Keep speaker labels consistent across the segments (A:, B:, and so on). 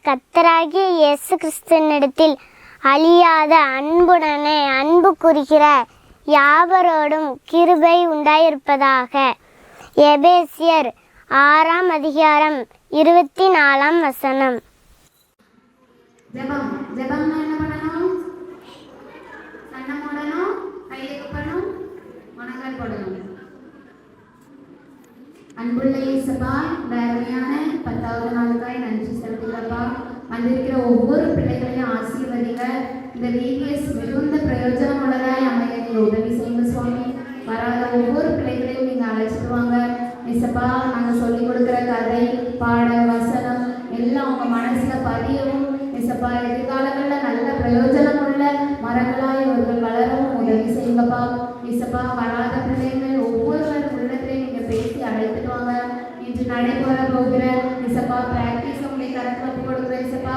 A: கர்த்தராகிய இயேசு கிறிஸ்துவினிடத்தில் அழியாத அன்புடனே அன்பு கூறுகிற யாவரோடும் கிருபை உண்டாயிருப்பதாக. எபேசியர் 6 அதிகாரம் 24
B: ஜெபம். ஜெபம்னா என்ன பண்ணணும்? கண்ணை மூடணும், கையை கப்பணும், முழங்கால் போடணும். அன்புள்ள இயேசுப்பா, இந்த அருமையான 10வது நாளுக்காய் நன்றி செலுத்துகிறப்பா. வந்திருக்கிற ஒவ்வொரு பிள்ளைகளையும் ஆசீர்வதிங்க. இந்த வீக்லெஸ் மிகுந்த பிரயோஜனம் உள்ளதாய் அமைய நீங்க உதவி செய்யுங்க சுவாமி. வராத ஒவ்வொரு பிள்ளைகளையும் நீங்க அழைச்சிட்டு வாங்க இயேசுப்பா. நாங்கள் சொல்லிக் கொடுக்குற கதை, பாடல், வசனம் எல்லாம் உங்க மனசுல பதியவும் இயேசுப்பா. எதிர்காலங்களில் நல்ல பிரயோஜனம் உள்ள மரங்களாய் இவர்கள் வளரவும் உதவி செய்யுங்கப்பா இயேசுப்பா. வராத பிள்ளைகள் ஒவ்வொருவர் உள்ளத்திலே நீங்க பேசி அழைத்துட்டு வாங்க. இன்று நடைபெற போகிற இயேசுப்பா பிராக்டிஸ் உங்களை கருத்தில் ஒப்பு கொடுக்குற இயேசுப்பா.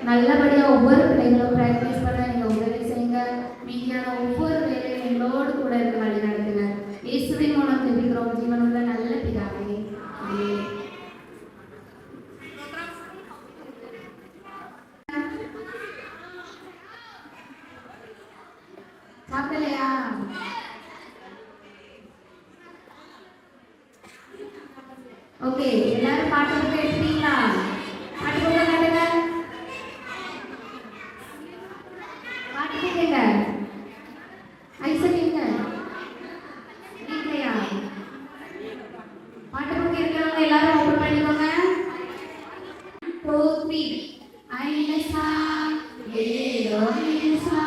B: நல்லபடியா ஒவ்வொரு பிள்ளைகளும் பிராக்டிஸ் பண்ண நீங்க உதவி செய்யுங்க. மீதியான ஒவ்வொரு வேலையும் எங்களோடு கூட இருந்து வழி நடத்துங்க. இயேசுவின் மூலம் ஜெபிக்கிறோம் ஜீவனுள்ள நல்ல பிதாவே. ஆமென். சாப்பிடலையா? ஓகே, எல்லாரும் பாட்டு புக்கு எடுத்தீங்களா? பாட்டு புக்கு காட்டுங்க. பாட்டு கேட்குங்க. ஐசனிங்க இல்லையா? பாட்டு புக்கு இருக்கிறவங்க எல்லாரும் ஓப்பன் பண்ணிக்கோங்க. 2 3 ஐலசா ஏலோயிசா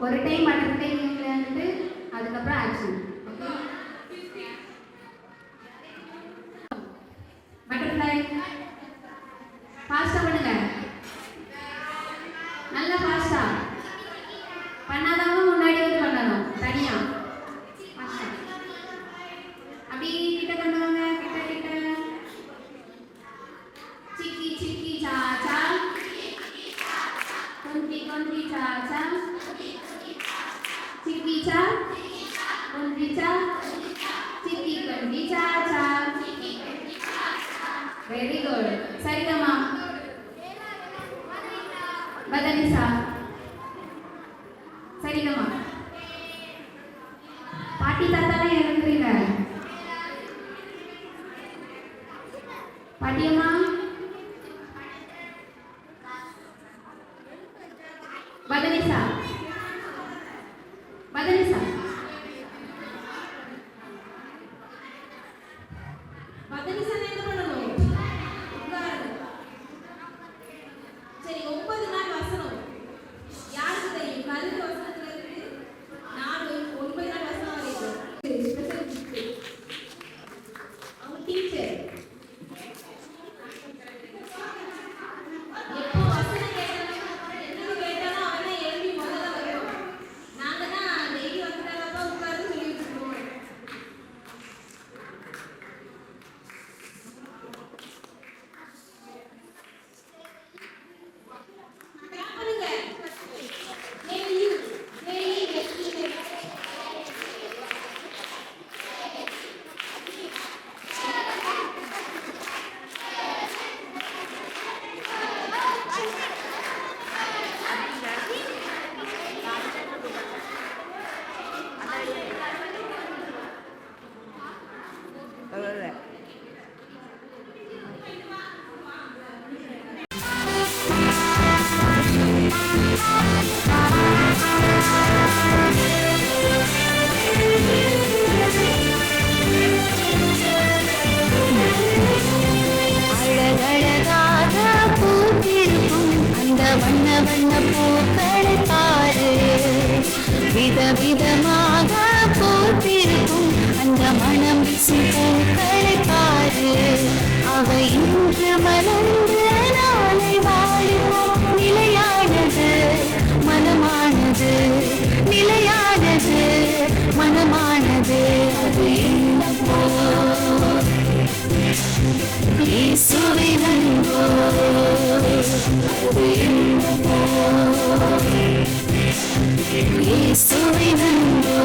B: ஒரு டைம் பட்டர்ஃப்ளை விளையாண்டுட்டு அதுக்கப்புறம் ஆக்ஷன். ஓகே, பட்டர்ஃப்ளை ஃபாஸ்டா பண்ணுங்க. நல்லா ஃபாஸ்டா பண்ணாதவங்க முன்னாடி வந்து பண்ணணும். தனியா அப்படி கிட்ட கொண்டு வாங்க. கிட்ட கிட்ட சிக்கி சிக்கி சாச்சா குந்தி குந்தி சாச்சா சிக்கிச்சா குந்திச்சா சிக்கி குந்தி சாச்சா. Very good. சரிதம்மா பதனிசா. சரிதம்மா. பாட்டி தாத்தாலாம் இறங்குறீங்க. பாட்டியம்மா பதனிசா பதனிசா
C: விதவிதமாக பூத்திருக்கும் அந்த மனம் வீசும் பூக்களை பாரு. அவை இன்று மலர்ந்து நாளை வாழும் நிலையானது மனமானது, நிலையானது மனமானது. அது என்னவோ இயேசுவின் அன்போ, அது என்னவோ இயேசுவின் அன்போ.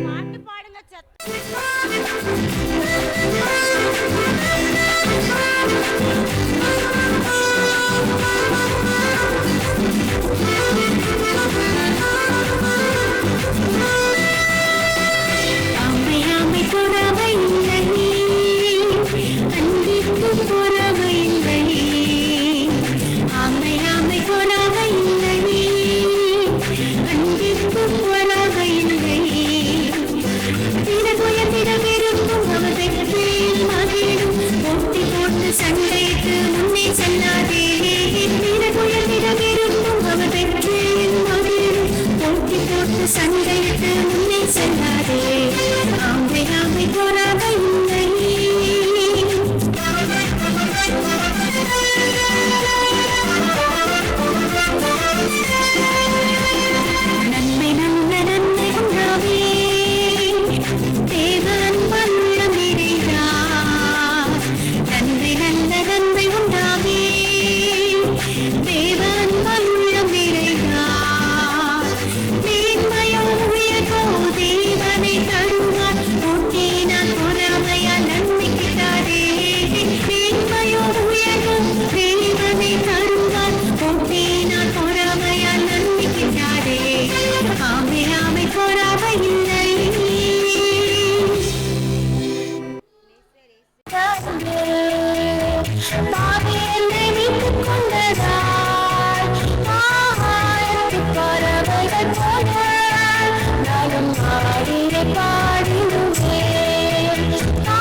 D: பாட்டு பாடுங்க
C: அம்மை புறமை இல்லை, அன்பிற்கு புறமை இல்லை. அம்மை புறமை இல்லை, அன்பிற்கு புறமை இல்லை. திறகுயர்ந்திடமிருக்கும் அவதைகளில் மகிழும் போட்டி போட்டு சண்டைக்கு முன்னே செல்லாதே. திறகுயர்ந்திடமிருக்கும் அவதைகளில் மகிழும் போட்டி போட்டு சண்டைக்கு முன்னே செல்லாதே. அம்மை புறமை இல்லை. நன்மை நல்ல நன்மை உண்டாவே தேவன் வல்லம் நிறைந்தார். நன்மை நல்ல நன்மை உண்டாவே தேவன் வல்லம் நிறைந்தார். மேன்மையோ உயர்வோ தேவனை தருவார். போட்டினால் பொறாமையால் நன்மை கிட்டாதே. மேன்மையோ உயர்வோ தேவனை தருவார். போட்டினால் பொறாமையால் நன்மை கிட்டாதே. ஆமை பொறாமை இல்லை. பாவி என்னை மீட்டுக் கொண்டதால் ஆகாயத்துப் பறவைகள் போல நானும் பாடியே பாடிடுவேன்.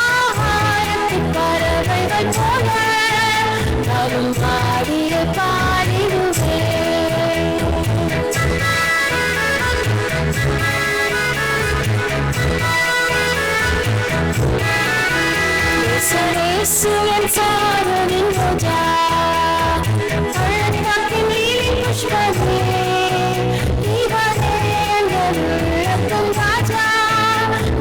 C: ஆகாயத்துப் பறவைகள் போல நானும் பாடியே பாடிடுவேன். Suresian sarunin roja, pallakkin lili pushpane, divane angalullakkam raja,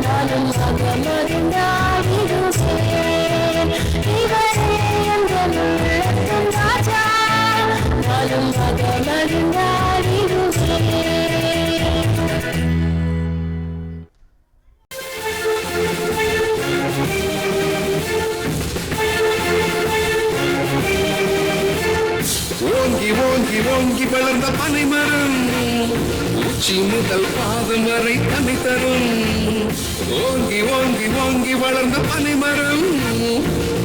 C: nalum agamarindaliduven. Divane angalullakkam raja, nalum agamarindaliduven.
E: ஓங்கி ஓங்கி ஓங்கி வளர்ந்த பனைமரம் உச்சி முதல் பாதம் வரை தன்னை தரும். ஓங்கி ஓங்கி ஓங்கி வளர்ந்த பனைமரம்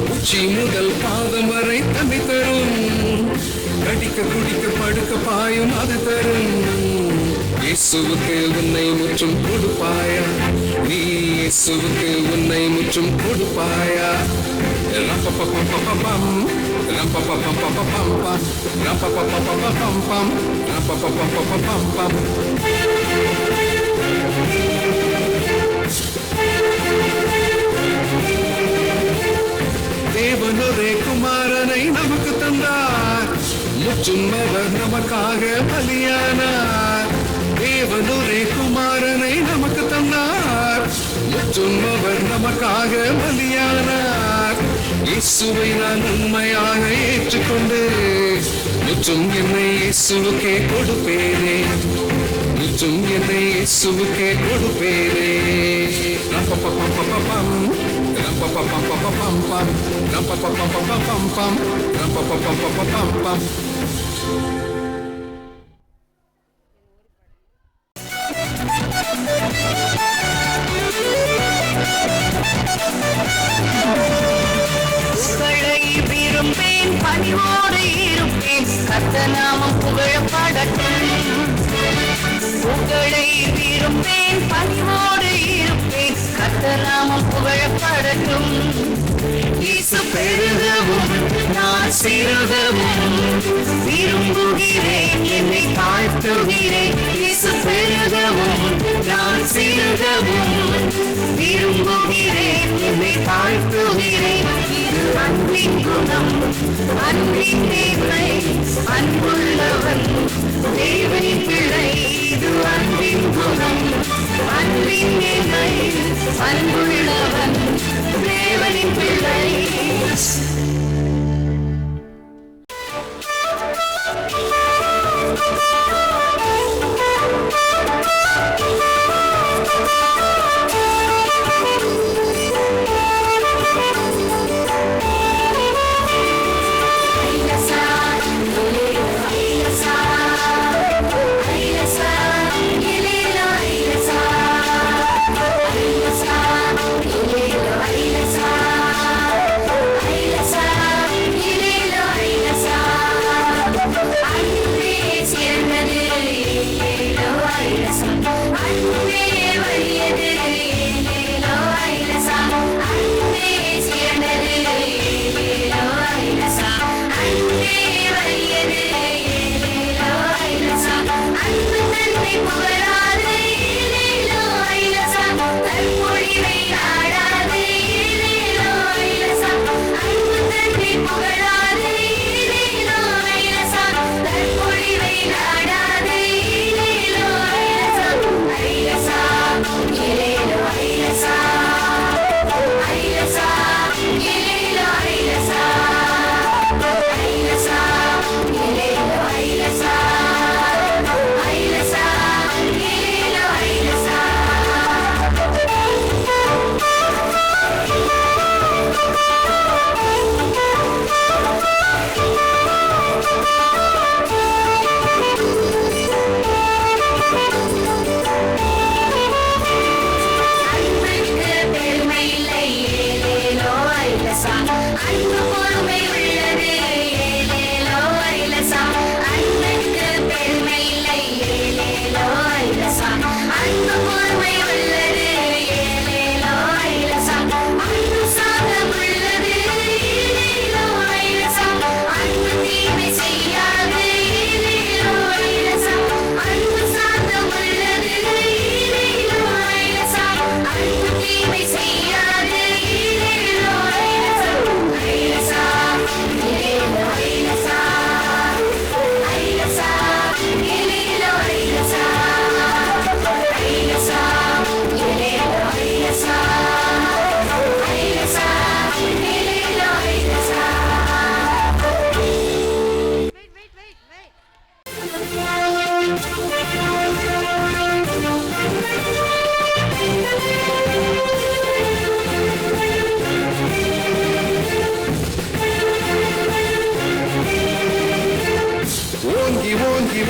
E: உச்சி முதல் பாதம் வரை தன்னை தரும். கடிக்க குடிக்க படுக்க பாயும் அது தரும். இயேசுவுக்கு உன்னை முற்றும் கொடுப்பாயா? நீ இயேசுவுக்கு உன்னை முற்றும் கொடுப்பாயா? ரப்பப்பப்பப்பப்பம், ரப்பப்பப்பப்பப்பம், ரப்பப்பப்பப்பப்பம், ரப்பப்பப்பப்பப்பம். தேவனொரே குமாரனை நமக்கு தந்தார், முற்றும் அவர் நமக்காக பலியானார். தேவனொரே குமாரனை நமக்கு தந்தார், முற்றும் அவர் நமக்காக பலியானார். இயேசுவை நான் உண்மையாக ஏற்றுக்கொண்டு முற்றும் என்னை இயேசுவுக்கே கொடுப்பேனே, முற்றும் என்னை இயேசுவுக்கே கொடுப்பேனே. ரப்பப்பப்பப்பப்பம், ரப்பப்பப்பப்பப்பம், ரப்பப்பப்பப்பப்பம், ரப்பப்பப்பப்பப்பம்.
C: புகழை விரும்பேன், பணிவோடு இருப்பேன், கர்த்தர் நாமம் புகழப்படட்டும். புகழை விரும்பேன், பணிவோடு இருப்பேன், கர்த்தர் நாமம் புகழப்படட்டும். இயேசு பெருகவும் நான் சிறுகவும் விரும்புகிறேன், என்னை தாழ்த்துகிறேன். இயேசு பெருகவும் நான் சிறுகவும் விரும்புகிறேன், என்னை தாழ்த்துகிறேன். இது அன்பின் குணம், அன்பின் தேவை, அன்புள்ளவன் தேவனின் பிள்ளை. இது அன்பின் குணம், அன்பின் தேவை, அன்புள்ளவன் தேவனின் பிள்ளை.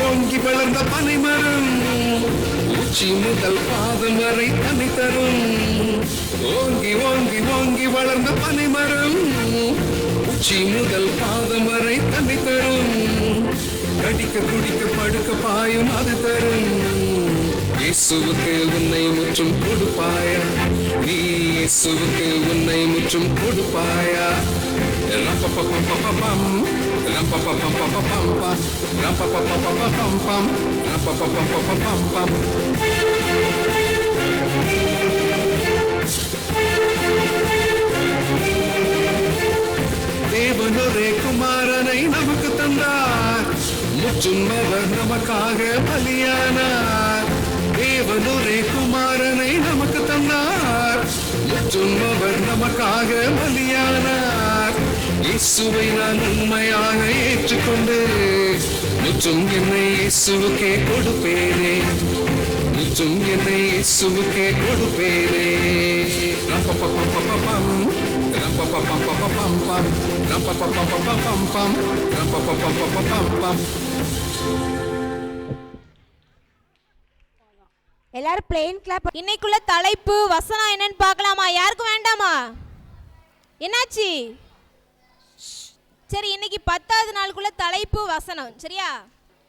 E: ஓங்கி வளர்ந்த பனைமரம் உச்சி முதல் பாதம் வரை தனி தரும். ஓங்கி ஓங்கி ஓங்கி வளர்ந்த பனைமரம் உச்சி முதல் பாதம் வரை தனி தரும். கடிக்க குடிக்க படுக்க பாயும் அது தரும். இயேசுவுக்கு உன்னை முற்றும் கொடுப்பாயா? நீ இயேசுவுக்கு உன்னை முற்றும் கொடுப்பாயா? ரப்பப்பப்பப்பப்பம், ரப்பப்பப்பப்பப்பம், ரப்பப்பப்பப்பப்பம், ரப்பப்பப்பப்பப்பம். தேவனொரே குமாரனை நமக்கு தந்தார், முற்றும் அவர் நமக்காக பலியானார். தேவனொரே குமாரனை நமக்கு தந்தார், முற்றும் அவர் நமக்காக பலியானார். இயேசுவை நான் உண்மையாக ஏற்றுக்கொண்டு முற்றும் என்னை இயேசுவுக்கே கொடுப்பேனே, முற்றும் என்னை இயேசுவுக்கே கொடுப்பேனே. ரப்பப்பப்பப்பப்பம், ரப்பப்பப்பப்பப்பம், ரப்பப்பப்பப்பப்பம், ரப்பப்பப்பப்பப்பம்.
D: எல்லாரும் பிளேன் கிளாப். இன்னைக்குள்ள தலைப்பு வசனம் என்னன்னு பார்க்கலாமா? யாருக்கும் வேண்டாமா? என்னாச்சு? சரி, இன்னைக்கு 10வது நாளுக்குள்ள தலைப்பு வசனம். சரியா?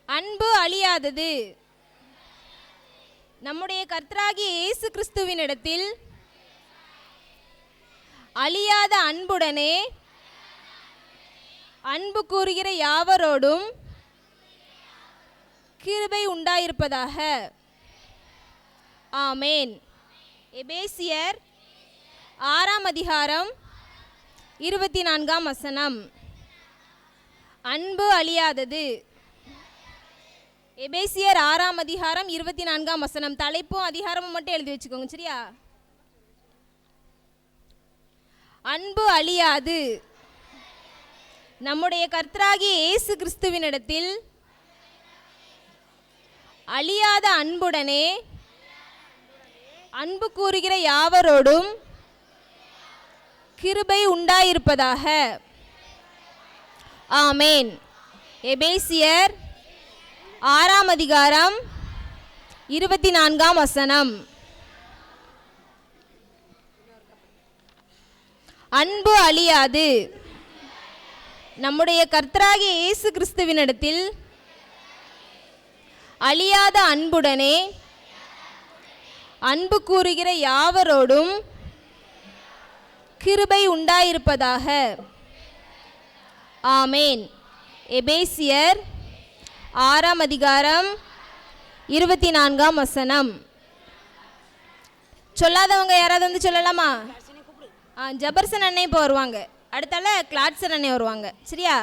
D: அன்பு அழியாதது. நம்முடைய கர்த்தராகிய இயேசு கிறிஸ்துவின் இடத்தில் அழியாத அன்புடனே அன்பு கூறுகிற யாவரோடும் கிருபை உண்டாயிருப்பதாக. ஆமேன். எபேசியர் 6ஆம் அதிகாரம் 24ஆம் வசனம். அன்பு அழியாதது. எபேசியர் 6ஆம் அதிகாரம் 24ஆம் வசனம். தலைப்பும் அதிகாரமும் மட்டும் எழுதி வச்சுக்கோங்க. சரியா? அன்பு அழியாது. நம்முடைய கர்த்தராகிய இயேசு கிறிஸ்துவினிடத்தில் அழியாத அன்புடனே அன்பு கூறுகிற யாவரோடும் கிருபை உண்டாயிருப்பதாக. ஆமேன். எபேசியர் 6ஆம் அதிகாரம் 24ஆம் வசனம். அன்பு அழியாது. நம்முடைய கர்த்தராகிய இயேசு கிறிஸ்துவினிடத்தில் அழியாத அன்புடனே அன்பு கூறுகிற யாவரோடும் கிருபை உண்டாயிருப்பதாக. ஆமேன். எபேசியர் 6ஆம் அதிகாரம் 24ஆம் வசனம். சொல்லாதவங்க யாராவது வந்து சொல்லலாமா? ஜபர்சன் அண்ணே இப்போ வருவாங்க. அடுத்தால கிளாட்சன் அண்ணே வருவாங்க. சரியா?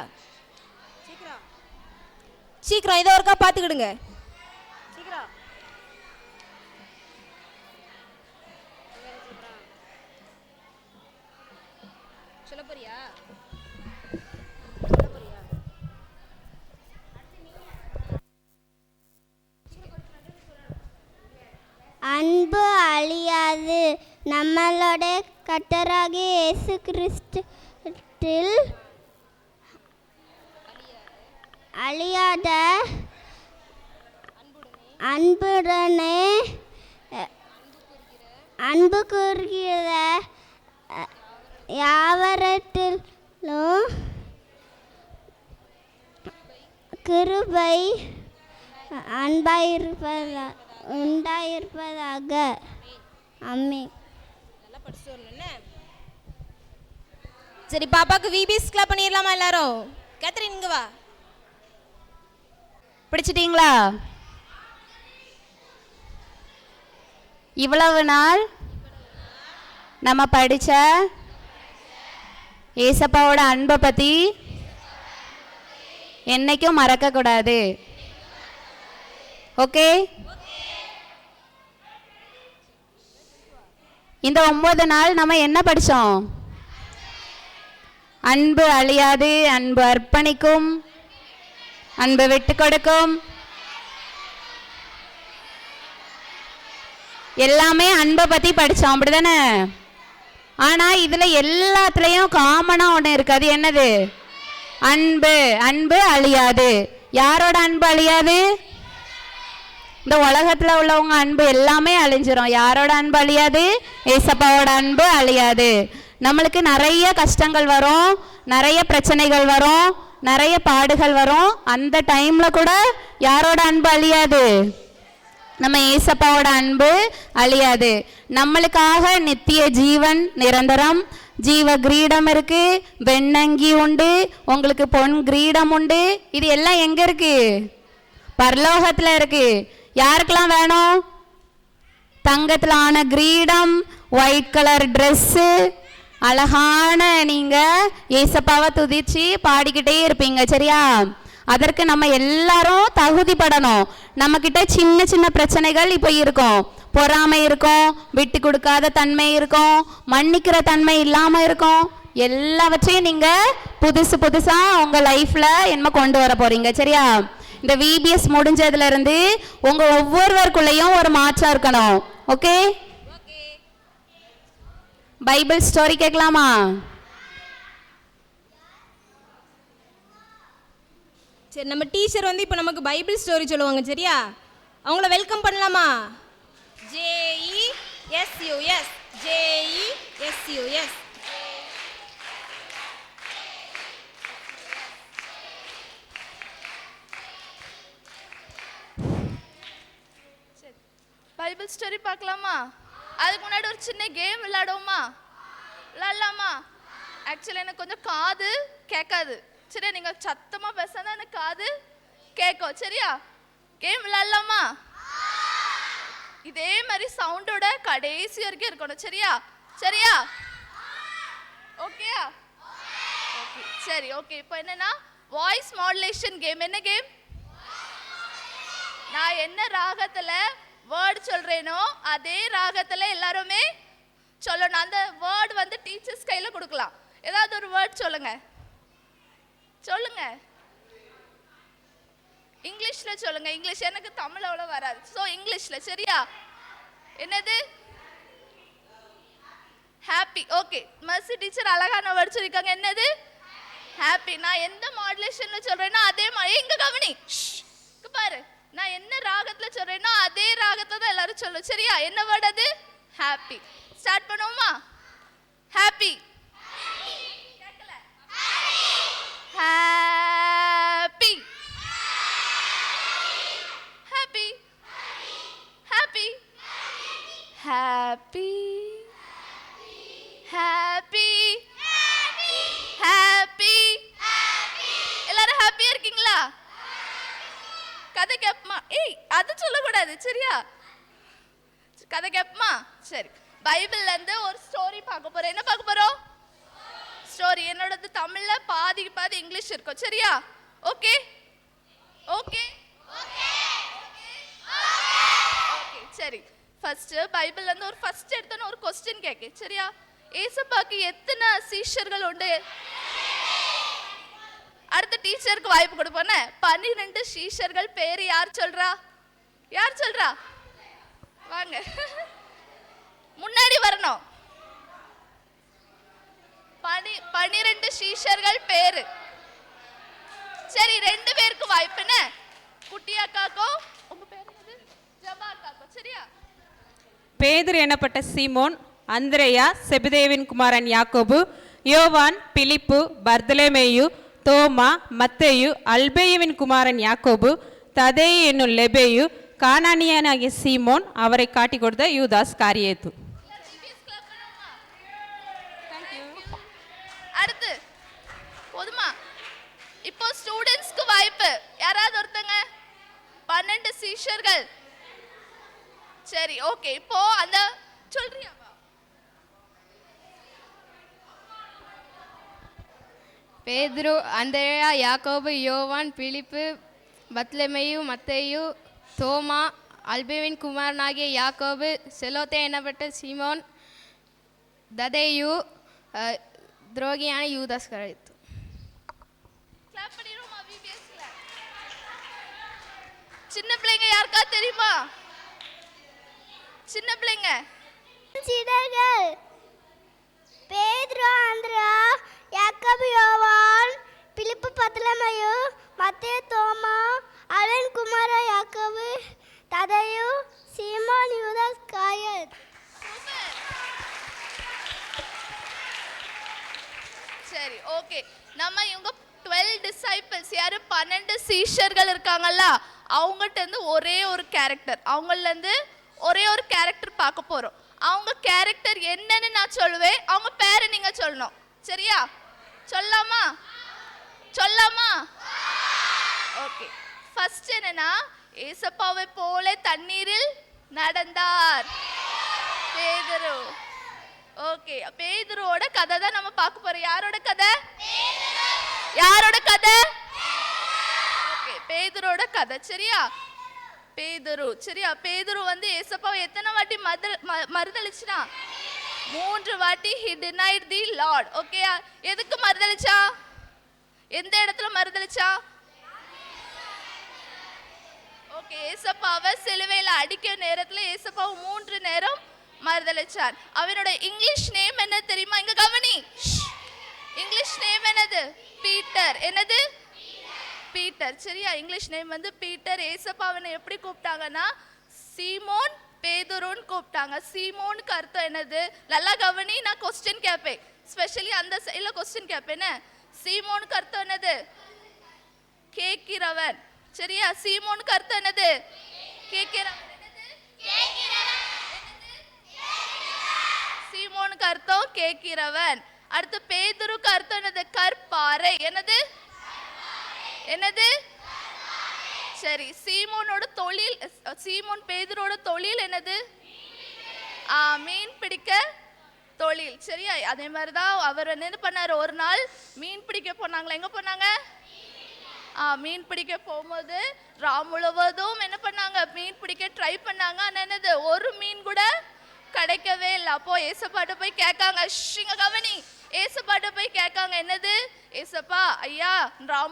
D: சீக்கிரம் இதை ஒருக்கா பார்த்துக்கிடுங்க. சொல்ல போறியா?
A: அன்பு அழியாது. நம்மளோட கர்த்தராகிய இயேசு கிறிஸ்துவில் அழியாத அன்புடனே அன்பு கூறுகிற யாவரத்திலும் கிருபை உண்டாயிருப்பதாக. ஆமென்.
D: சரி, பாப்பாக்கு விபிஎஸ் கிளாப் பண்ணிடலாமா எல்லாரும்? கேத்ரின் இங்க வா.
F: பிடிச்சிட்டீங்களா? இவ்வளவு நாள் நம்ம படிச்ச ஏசப்பாவோட அன்பை பற்றி என்னைக்கும் மறக்கக்கூடாது. ஓகே? இந்த 9 நாள் நம்ம என்ன படித்தோம்? அன்பு அழியாது, அன்பு அர்ப்பணிக்கும், அன்பு விட்டு கொடுக்கும், எல்லாமே அன்பை பற்றி படித்தோம். அப்படிதானே? ஆனால் இதில் எல்லாத்துலேயும் காமனாக ஒன்று இருக்குது. அது என்னது? அன்பு. அன்பு அழியாது. யாரோட அன்பு அழியாது? இந்த உலகத்தில் உள்ளவங்க அன்பு எல்லாமே அழிஞ்சிரும். யாரோட அன்பு அழியாது? ஏசப்பாவோட அன்பு அழியாது. நம்மளுக்கு நிறைய கஷ்டங்கள் வரும், நிறைய பிரச்சனைகள் வரும், நிறைய பாடுகள் வரும். அந்த டைமில் கூட யாரோட அன்பு அழியாது? நம்ம ஏசப்பாவோட அன்பு அழியாது. நம்மளுக்காக நித்திய ஜீவன் நிரந்தரம், ஜீவ கிரீடம் இருக்கு, வெண்ணங்கி உண்டு, உங்களுக்கு பொன் கிரீடம் உண்டு. இது எல்லாம் எங்க இருக்கு? பரலோகத்துல இருக்கு. யாருக்கெல்லாம் வேணும்? தங்கத்தில் ஆன கிரீடம், ஒயிட் கலர் ட்ரெஸ்ஸு, அழகான நீங்க ஏசப்பாவை துதிச்சு பாடிக்கிட்டே இருப்பீங்க. சரியா? அதற்கு நம்ம எல்லாரும் தகுதிப்படணும். நம்ம கிட்ட சின்ன சின்ன பிரச்சனைகள் இப்போ இருக்கும். பொறாமை இருக்கும், விட்டு கொடுக்காத தன்மை இருக்கும், மன்னிக்கிற தன்மை இல்லாம இருக்கும். எல்லாவற்றையும் நீங்க புதுசு புதுசா உங்க லைஃப்ல என்ன கொண்டு வர போறீங்க. சரியா? இந்த விபிஎஸ் முடிஞ்சதுல இருந்து உங்க ஒவ்வொருவருக்குள்ளேயும் ஒரு மாற்றம் இருக்கணும். ஓகே? பைபிள் ஸ்டோரி கேட்கலாமா?
D: சரி, நம்ம டீச்சர் வந்து இப்போ நமக்கு பைபிள் ஸ்டோரி சொல்லுவாங்க. சரியா? அவங்கள வெல்கம் பண்ணலாமா? JESUS JESUS.
G: பைபிள் ஸ்டோரி பார்க்கலாமா? அதுக்கு முன்னாடி ஒரு சின்ன கேம் விளையாடுவோமா? விளையாடலாமா? ஆக்சுவலி எனக்கு கொஞ்சம் காது கேட்காது. சரியா? நீங்கள் சத்தமாக பேசினா எனக்கு காது கேட்கும். சரியா? கேம் விளையாடலாமா? இதே மாதிரி சவுண்டோட கடைசி வரைக்கும் இருக்கணும். சரியா? சரியா? ஓகேயா? ஓகே, சரி. ஓகே, இப்போ என்னன்னா வாய்ஸ் மாடுலேஷன் கேம். என்ன கேம்? நான் என்ன ராகத்துல வேர்டு சொல்றேனோ அதே ராகத்துல எல்லாருமே சொல்லணும். அந்த வேர்டு வந்து டீச்சர்ஸ் கையில கொடுக்கலாம். ஏதாவது ஒரு வேர்ட் சொல்லுங்க. சொல்லுங்க. இங்கிலீஷ்ல சொல்லுங்க. இங்கிலீஷ், எனக்கு தமிழ் அவ்வளோ வராது. ஸோ இங்கிலீஷ்ல. சரியா? என்னது? ஹாப்பி. ஓகே, மர்சி டீச்சர் அழகான வேர்ட் சொல்லிருக்காங்க. என்னது? ஹாப்பி. நான் எந்த மாடுலேஷன்ல சொல்றேனோ அதே மாதிரி எங்க கவனி பாரு. நான் என்ன ராகத்துல சொல்றேனோ அதே ராகத்தை தான் எல்லாரும் சொல்லும். சரியா? என்ன வேர்ட் அது? ஹாப்பி. ஸ்டார்ட் பண்ணுவோமா? Happy. Happy. Happy. Happy. Happy. Happy. Happy. எல்லாரும் ஹாப்பியா இருக்கீங்களா? கதை கேட்பமா? ஏய், அது சொல்லக்கூடாது. சரியா? கதை கேட்பமா? சரி. பைபிள்ல இருந்து ஒரு ஸ்டோரி பார்க்க போறோம். என்ன பார்க்க போறோம்? ஸ்டோரி. என்னோடது தமிழ்ல பாதி பாதி இங்கிலீஷ் இருக்கும். சரியா? ஓகே? ஓகே? ஓகே, சரி. ஃபர்ஸ்ட் பைபிள்ல இருந்து ஒரு ஃபர்ஸ்ட் எடுத்தன ஒரு क्वेश्चन கேக்கு. சரியா? ஏசப்பாக்கு எத்தனை சீஷர்கள் உண்டு? அடுத்த டீச்சருக்கு வாய்ப்பு கொடுப்போனே. 12 சீஷர்கள் பேர் யார் சொல்றா? யார் சொல்றா? வாங்க, முன்னாடி வரணும். 12 சீஷர்கள் பேரு. சரி, 2 பேருக்கு வாய்ப்புன்னு. குட்டி அக்காக்கோ, உங்க பேர் என்னது? ஜபா அக்காக்கோ. சரியா?
H: பேதுரு எனப்பட்ட சீமோன், அந்திரேயா, செபதேவின் குமாரன் யாக்கோபு, யோவான், பிலிப்பு, பர்தலமேயு, தோமா, மத்தேயு, அல்பேயுவின் குமாரன் யாக்கோபு, ததேயு என்னும் லெபேயு, கானானியனாகிய சீமோன், அவரை காட்டி கொடுத்த யூதாஸ் காரியேத்து.
G: அடுத்து போதுமா? இப்போ ஸ்டூடெண்ட்ஸ்க்கு வாய்ப்பு. யாராவது ஒருத்தங்க 12 சீஷர்கள். சரி, ஓகே. இப்போ அந்த சொல்றியா?
I: பேதுரு, அந்திரேயா, யாக்கோபு, யோவான், பிலிப்பு, பத்லமேயு, மத்தேயு, தோமா, அல்பேவின் குமாரனாகிய யாக்கோபு, செலோத்தே எனப்பட்ட சீமோன், ததேயு, துரோகியான யூதாஸ் காரியேத்து.
G: சின்ன பிள்ளைங்க யாருக்கா தெரியுமா? சின்ன பிள்ளைங்க.
A: சீடர்கள் பேதுரு, அந்திரேயா, யாக்கோபு, யோவான், பிலிப்பு, பர்தலமேயு, மத்தேயு, தோமா, அல்பேவின் குமாரன் யாக்கோபு, ததேயு, சீமோன், யூதாஸ் காரியேத்து.
G: சரி, ஓகே. நம்ம இவங்க 12 டிசைபிள்ஸ் யாரு? 12 சீஷர்கள் இருக்காங்கல்ல, அவங்ககிட்ட இருந்து ஒரே ஒரு கேரக்டர், அவங்கள்லேருந்து ஒரே ஒரு கேரக்டர் பார்க்க போகிறோம். அவங்க கேரக்டர் என்னன்னு நான் சொல்லுவேன், அவங்க பேரை நீங்கள் சொல்லணும். சரியா? சொல்லாமா? சொல்லாமா? ஓகே. ஃபர்ஸ்ட் என்னன்னா, ஏசப்பாவை போல தண்ணீரில் நடந்தார் பேதுரு. ஓகே, பேதுருவோட கதை தான் நம்ம பார்க்க போறோம். யாரோட கதை? யாரோட கதை? ஓகே, பேதுருவோட கதை. சரியா? பேதுரு. சரியா? பேதுரு வந்து ஏசப்பாவை எத்தனை வாட்டி மறுதளிச்சுனா? 3 வாட்டி he denied the Lord. Okay, எதுக்கு மறுதளிச்சா? எந்த இடத்துல மறுதளிச்சா? ஓகே, ஏசப்பாவை சிலுவையில அடிக்க நேரத்துல ஏசப்பாவை 3 நேரம் மறுதளிச்சார். அவனோட இங்கிலீஷ் நேம் என்ன தெரியுமா? இங்க கவனி. இங்கிலீஷ் நேம் என்னது? பீட்டர். என்னது? பீட்டர். சரியா? இங்கிலீஷ் நேம் வந்து பீட்டர். ஏசப்பா அவனை எப்படி கூப்பிட்டாங்கன்னா சீமோன் பேதுருன்னு கூப்பிட்டாங்க. சீமோனுக்கு அர்த்தம் என்னது? நல்லா கவனி, நான் கொஸ்டின் கேட்பேன். ஸ்பெஷலி அந்த சைட்ல கொஸ்டின் கேட்பேன். சீமோனுக்கு அர்த்தம் என்னது? கேட்கிறவன். சரியா? சீமோனுக்கு அர்த்தம் என்னது? கேட்கிறவன். சீமோனுக்கு அர்த்தம் கேட்கிறவன். அடுத்து பேதுருக்கு அர்த்தம் என்னது? கற்பாறை. என்னது? என்னது? சரி, சீமோனோட தொழில், சீமோன் பேதுரோட தொழில் என்னது? மீன் பிடிக்க தொழில். சரியா? அதே மாதிரிதான் அவர் என்ன பண்ணாரு, ஒரு நாள் மீன் பிடிக்க போனாங்களா? எங்க போனாங்க? மீன் பிடிக்க போகும்போது முழுவதும் என்ன பண்ணாங்க? மீன் பிடிக்க ட்ரை பண்ணாங்க. ஆனா என்னது? ஒரு மீன் கூட கிடைக்கவே இல்லை. அப்போ ஏசப்பாட்ட போய் கேட்காங்க. இங்க கவனி. ஏசப்பாட்ட போய் கேட்காங்க. என்னது? ஏசப்பா ஐயா,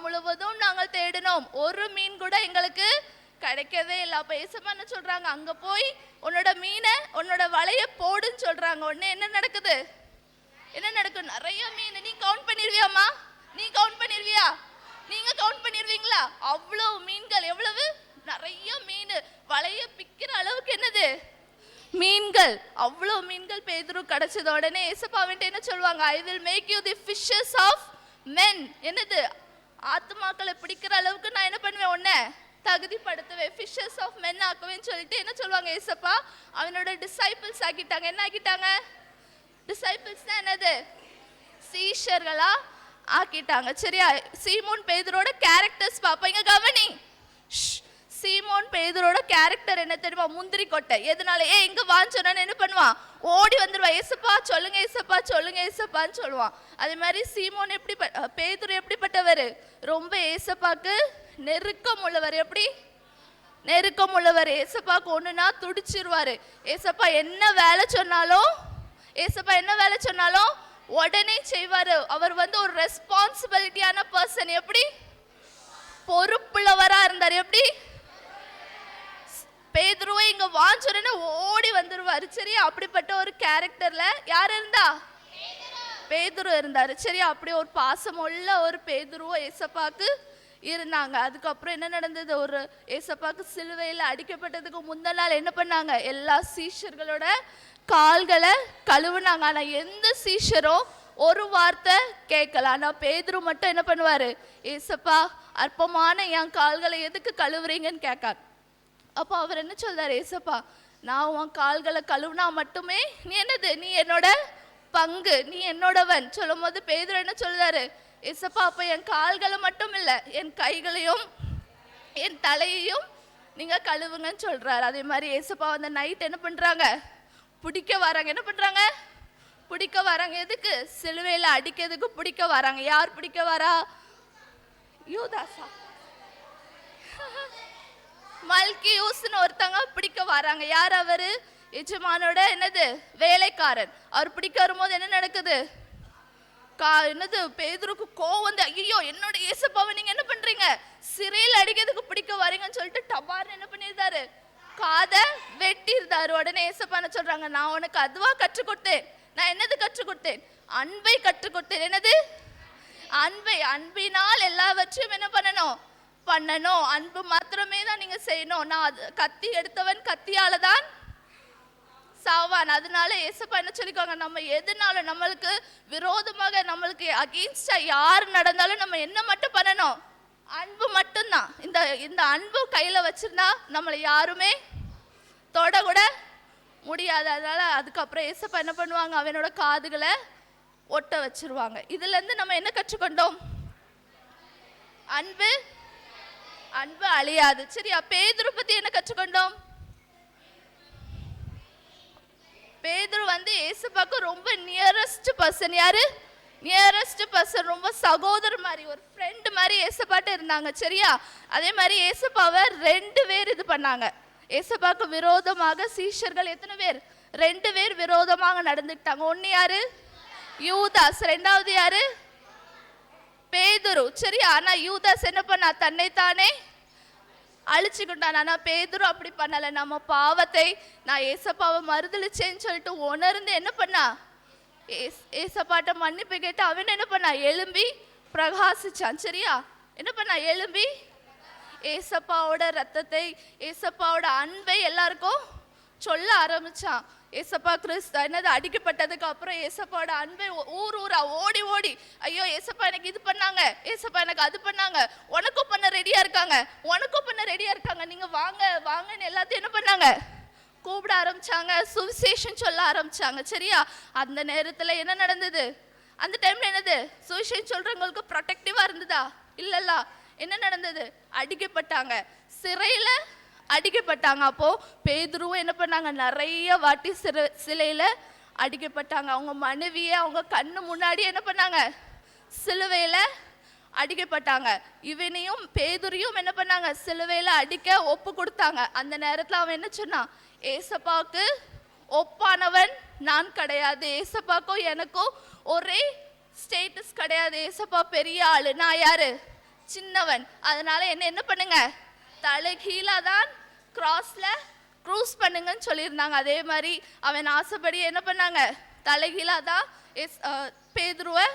G: முழுவதும் நாங்கள் தேடினோம், ஒரு மீன் கூட எங்களுக்கு கிடைக்கவே இல்லை. அப்போ ஏசப்பா என்ன சொல்றாங்க? அங்க போய் உன்னோட மீனை, உன்னோட வலைய போடுன்னு சொல்றாங்க. உடனே என்ன நடக்குது? என்ன நடக்கும்? நிறைய மீன். நீ கவுண்ட் பண்ணிருவியாமா? நீ கவுண்ட் பண்ணிருவியா? நீங்க கவுண்ட் பண்ணிருவீங்களா? அவ்வளவு மீன்கள். எவ்வளவு? நிறைய மீன். வலைய பிக்கிற அளவுக்கு என்னது? மீன்கள். அவ்வளோ மீன்கள் பேதுரு கிடைச்சது. உடனே ஏசப்பா வந்துட்டு என்ன சொல்லுவாங்க? I will make you the fishers of men. என்னது? ஆத்மாக்களை பிடிக்கிற அளவுக்கு நான் என்ன பண்ணுவேன்? உன்னை தகுதிப்படுத்துவேன், ஃபிஷஸ் ஆஃப் மென் ஆக்குவேன்னு சொல்லிட்டு என்ன சொல்லுவாங்க? ஏசப்பா அவனோட டிசைபிள்ஸ் ஆக்கிட்டாங்க. என்ன ஆக்கிட்டாங்க? டிசைபிள்ஸ் தான் என்னது? சீஷர்களா ஆக்கிட்டாங்க. சரியா? சீமோன் பேதுரோட கேரக்டர்ஸ் பார்ப்போம். இங்க கவனி. சீமோன் பேதுரோட கேரக்டர் என்ன தெரியுமா? முந்திரி கொட்டை. எதனால? இங்க வான்னு சொன்னா என்ன பண்ணுவான்? ஓடி வந்துடுவான். ஏசப்பா சொல்லுங்க, ஏசப்பா சொல்லுங்க, ஏசப்பான்னு சொல்லுவான். அதே மாதிரி சீமோன் எப்படி, பேதுரு எப்படிப்பட்டவர்? ரொம்ப ஏசப்பாக்கு நெருக்கம் உள்ளவர். எப்படி நெருக்கம் உள்ளவர்? ஏசப்பாக்கு ஒண்ணுனா துடிச்சிருவாரு. ஏசப்பா என்ன வேலை சொன்னாலும், ஏசப்பா என்ன வேலை சொன்னாலும் உடனே செய்வாரு. அவர் வந்து ஒரு ரெஸ்பான்சிபிலிட்டியான பர்சன். எப்படி? பொறுப்புள்ளவரா இருந்தார். எப்படி? பேதுருவை இங்க வாஞ்சோன்னு ஓடி வந்துருவாரு. சரியா? அப்படிப்பட்ட ஒரு கேரக்டர்ல யார் இருந்தா? பேதுரு இருந்தாரு. சரியா? அப்படி ஒரு பாசமுள்ள ஒரு பேதுருவோ ஏசப்பாக்கு இருந்தாங்க. அதுக்கப்புறம் என்ன நடந்தது? ஒரு ஏசப்பாக்கு சிலுவையில் அடிக்கப்பட்டதுக்கு முந்தின நாள் என்ன பண்ணாங்க? எல்லா சீஷர்களோட கால்களை கழுவுனாங்க. ஆனா எந்த சீஷரும் ஒரு வார்த்தை கேட்கல. ஆனா பேதுரு மட்டும் என்ன பண்ணுவாரு? ஏசப்பா அற்பமான என் கால்களை எதுக்கு கழுவுறீங்கன்னு கேட்காரு. அப்போ அவர் என்ன சொல்றாரு? ஏசப்பா நான் உன் கால்களை கழுவுனா மட்டுமே நீ என்னது? நீ என்னோட பங்கு, நீ என்னோடவன் சொல்லும் போது பேதுரு என்ன சொல்றாரு? ஏசப்பா அப்ப என் கால்களை மட்டும் இல்லை, என் கைகளையும் என் தலையையும் நீங்க கழுவுங்கன்னு சொல்றாரு. அதே மாதிரி ஏசப்பா அந்த நைட் என்ன பண்றாங்க? பிடிக்க வராங்க. என்ன பண்றாங்க? பிடிக்க வராங்க. எதுக்கு? சிலுவையில அடிக்கிறதுக்கு பிடிக்க வராங்க. யார் பிடிக்க வரா? யூதாசா, மல்கியூஸ்னு ஒருத்தங்க பிடிக்க வராங்க. யார் அவரு? எஜமானோட என்னது? வேலைக்காரன். அவர் பிடிக்க வரும்போது என்ன நடக்குது? என்னது? பேதுருக்கு கோவம் வந்து, ஐயோ என்னோட ஏசப்பாவை நீங்க என்ன பண்றீங்க? சிறையில் அடிக்கிறதுக்கு பிடிக்க வரீங்கன்னு சொல்லிட்டு டபார்னு என்ன பண்ணிருந்தாரு? காதை வெட்டிருந்தாரு. உடனே ஏசப்பா என்ன சொல்றாங்க? நான் உனக்கு அதுவா கற்றுக் கொடுத்தேன். நான் என்னது கற்றுக் கொடுத்தேன்? அன்பை கற்றுக் கொடுத்தேன். என்னது? அன்பை. அன்பினால் எல்லாவற்றையும் என்ன பண்ணணும்? பண்ணணும். அன்பு மாத்திரமே தான் நீங்க செய்யணும். நான் கத்தி எடுத்தவன் கத்தியால தான் சாவான். அதனால ஏசப்பா என்ன சொல்லிக்கோங்க? நம்ம எதுனாலும் நம்மளுக்கு விரோதமாக, நம்மளுக்கு அகெயின்ஸ்டா யார் நடந்தாலும் நம்ம என்ன மட்டும் பண்ணணும்? அன்பு மட்டும்தான். இந்த இந்த அன்பு கையில் வச்சிருந்தா நம்மளை யாருமே தொட கூட முடியாது. அதனால அதுக்கப்புறம் ஏசப்பா என்ன பண்ணுவாங்க, அவனோட காதுகளை ஒட்ட வச்சிருவாங்க. இதுல இருந்து நம்ம என்ன கற்றுக்கொண்டோம்? அன்பு அன்பு அழியாது. சரியா? பேதுரு பத்தி என்ன கற்றுக்கொண்டோம்? பேதுரு ஏசப்பாக்கு ரொம்ப நியரஸ்ட் பர்சன். யாரு? Nearest person. ரொம்ப சகோதரர் மாதிரி, ஒரு ஃப்ரெண்ட் மாதிரி ஏசப்பாட்ட இருந்தாங்க. சரியா? அதே மாதிரி ஏசப்பாவை 2 பேர் இது பண்ணாங்க. ஏசப்பாக்கு விரோதமாக சீஷர்கள் எத்தனை பேர்? 2 பேர் விரோதமாக நடந்துக்கிட்டாங்க. ஒன்னு யாரு? யூதாஸ். 2வது யாரு? பேதுரு. சரி? ஆனா யூதாஸ் என்ன பண்ணா? தன்னைத்தானே அழிச்சுக்கிட்டான். ஆனா பேதுரு அப்படி பண்ணல. நம்ம பாவத்தை நான் ஏசப்பாவை மறுதளிச்சேன்னு சொல்லிட்டு உணர்ந்து என்ன பண்ணா? ஏசப்பாட்ட மன்னிப்பு கேட்டு அவன் என்ன பண்ணா? எழும்பி பிரகாசிச்சான். சரியா? என்ன பண்ணா? எழும்பி ஏசப்பாவோட ரத்தத்தை, ஏசப்பாவோட அன்பை எல்லாருக்கும் சொல்ல ஆரம்பிச்சான். ஏசப்பா என்னது அடிக்கப்பட்டதுக்கு அப்புறம் ஏசப்பாவோட அன்பை ஊர் ஊரா ஓடி ஓடி, ஐயோ ஏசப்பா எனக்கு இது பண்ணாங்க, ஏசப்பா எனக்கு அது பண்ணாங்க, உனக்கும் பண்ண ரெடியா இருக்காங்க, உனக்கும் பண்ண ரெடியா இருக்காங்க, நீங்க வாங்க வாங்கன்னு எல்லாத்தையும் என்ன பண்ணாங்க? கூப்பிட ஆரம்பிச்சாங்க. சுவிசேஷம் சொல்ல ஆரம்பிச்சாங்க. சரியா? அந்த நேரத்துல என்ன நடந்தது? அந்த டைம்ல என்னது? சுவிசேஷம் சொல்றவங்களுக்கு ப்ரொடெக்டிவா இருந்ததா? இல்லல்ல. என்ன நடந்தது? அடிக்கப்பட்டாங்க, சிறையில அடிக்கப்பட்டாங்க. அப்போ பேதுருவும் என்ன பண்ணாங்க? நிறைய வாட்டி சிலையில அடிக்கப்பட்டாங்க. அவங்க மனைவியை அவங்க கண்ணு முன்னாடி என்ன பண்ணாங்க? சிலுவையில அடிக்கப்பட்டாங்க. இவனையும் பேதுரையும் என்ன பண்ணாங்க? சிலுவையில அடிக்க ஒப்பு கொடுத்தாங்க. அந்த நேரத்துல அவன் என்ன சொன்னான்? ஏசப்பாக்கு ஒப்பானவன் நான் கிடையாது, ஏசப்பாக்கும் எனக்கும் ஒரே ஸ்டேட்டஸ் கிடையாது, ஏசப்பா பெரிய ஆளு, நான் யாரு? சின்னவன். அதனால என்ன பண்ணுங்க? தலைகீழா தான் கிராஸ்ல க்ரூஸ் பண்ணுங்கன்னு சொல்லியிருந்தாங்க. அதே மாதிரி அவன் ஆசைப்படி என்ன பண்ணாங்க? தலைகீழா தான் பேதுருவை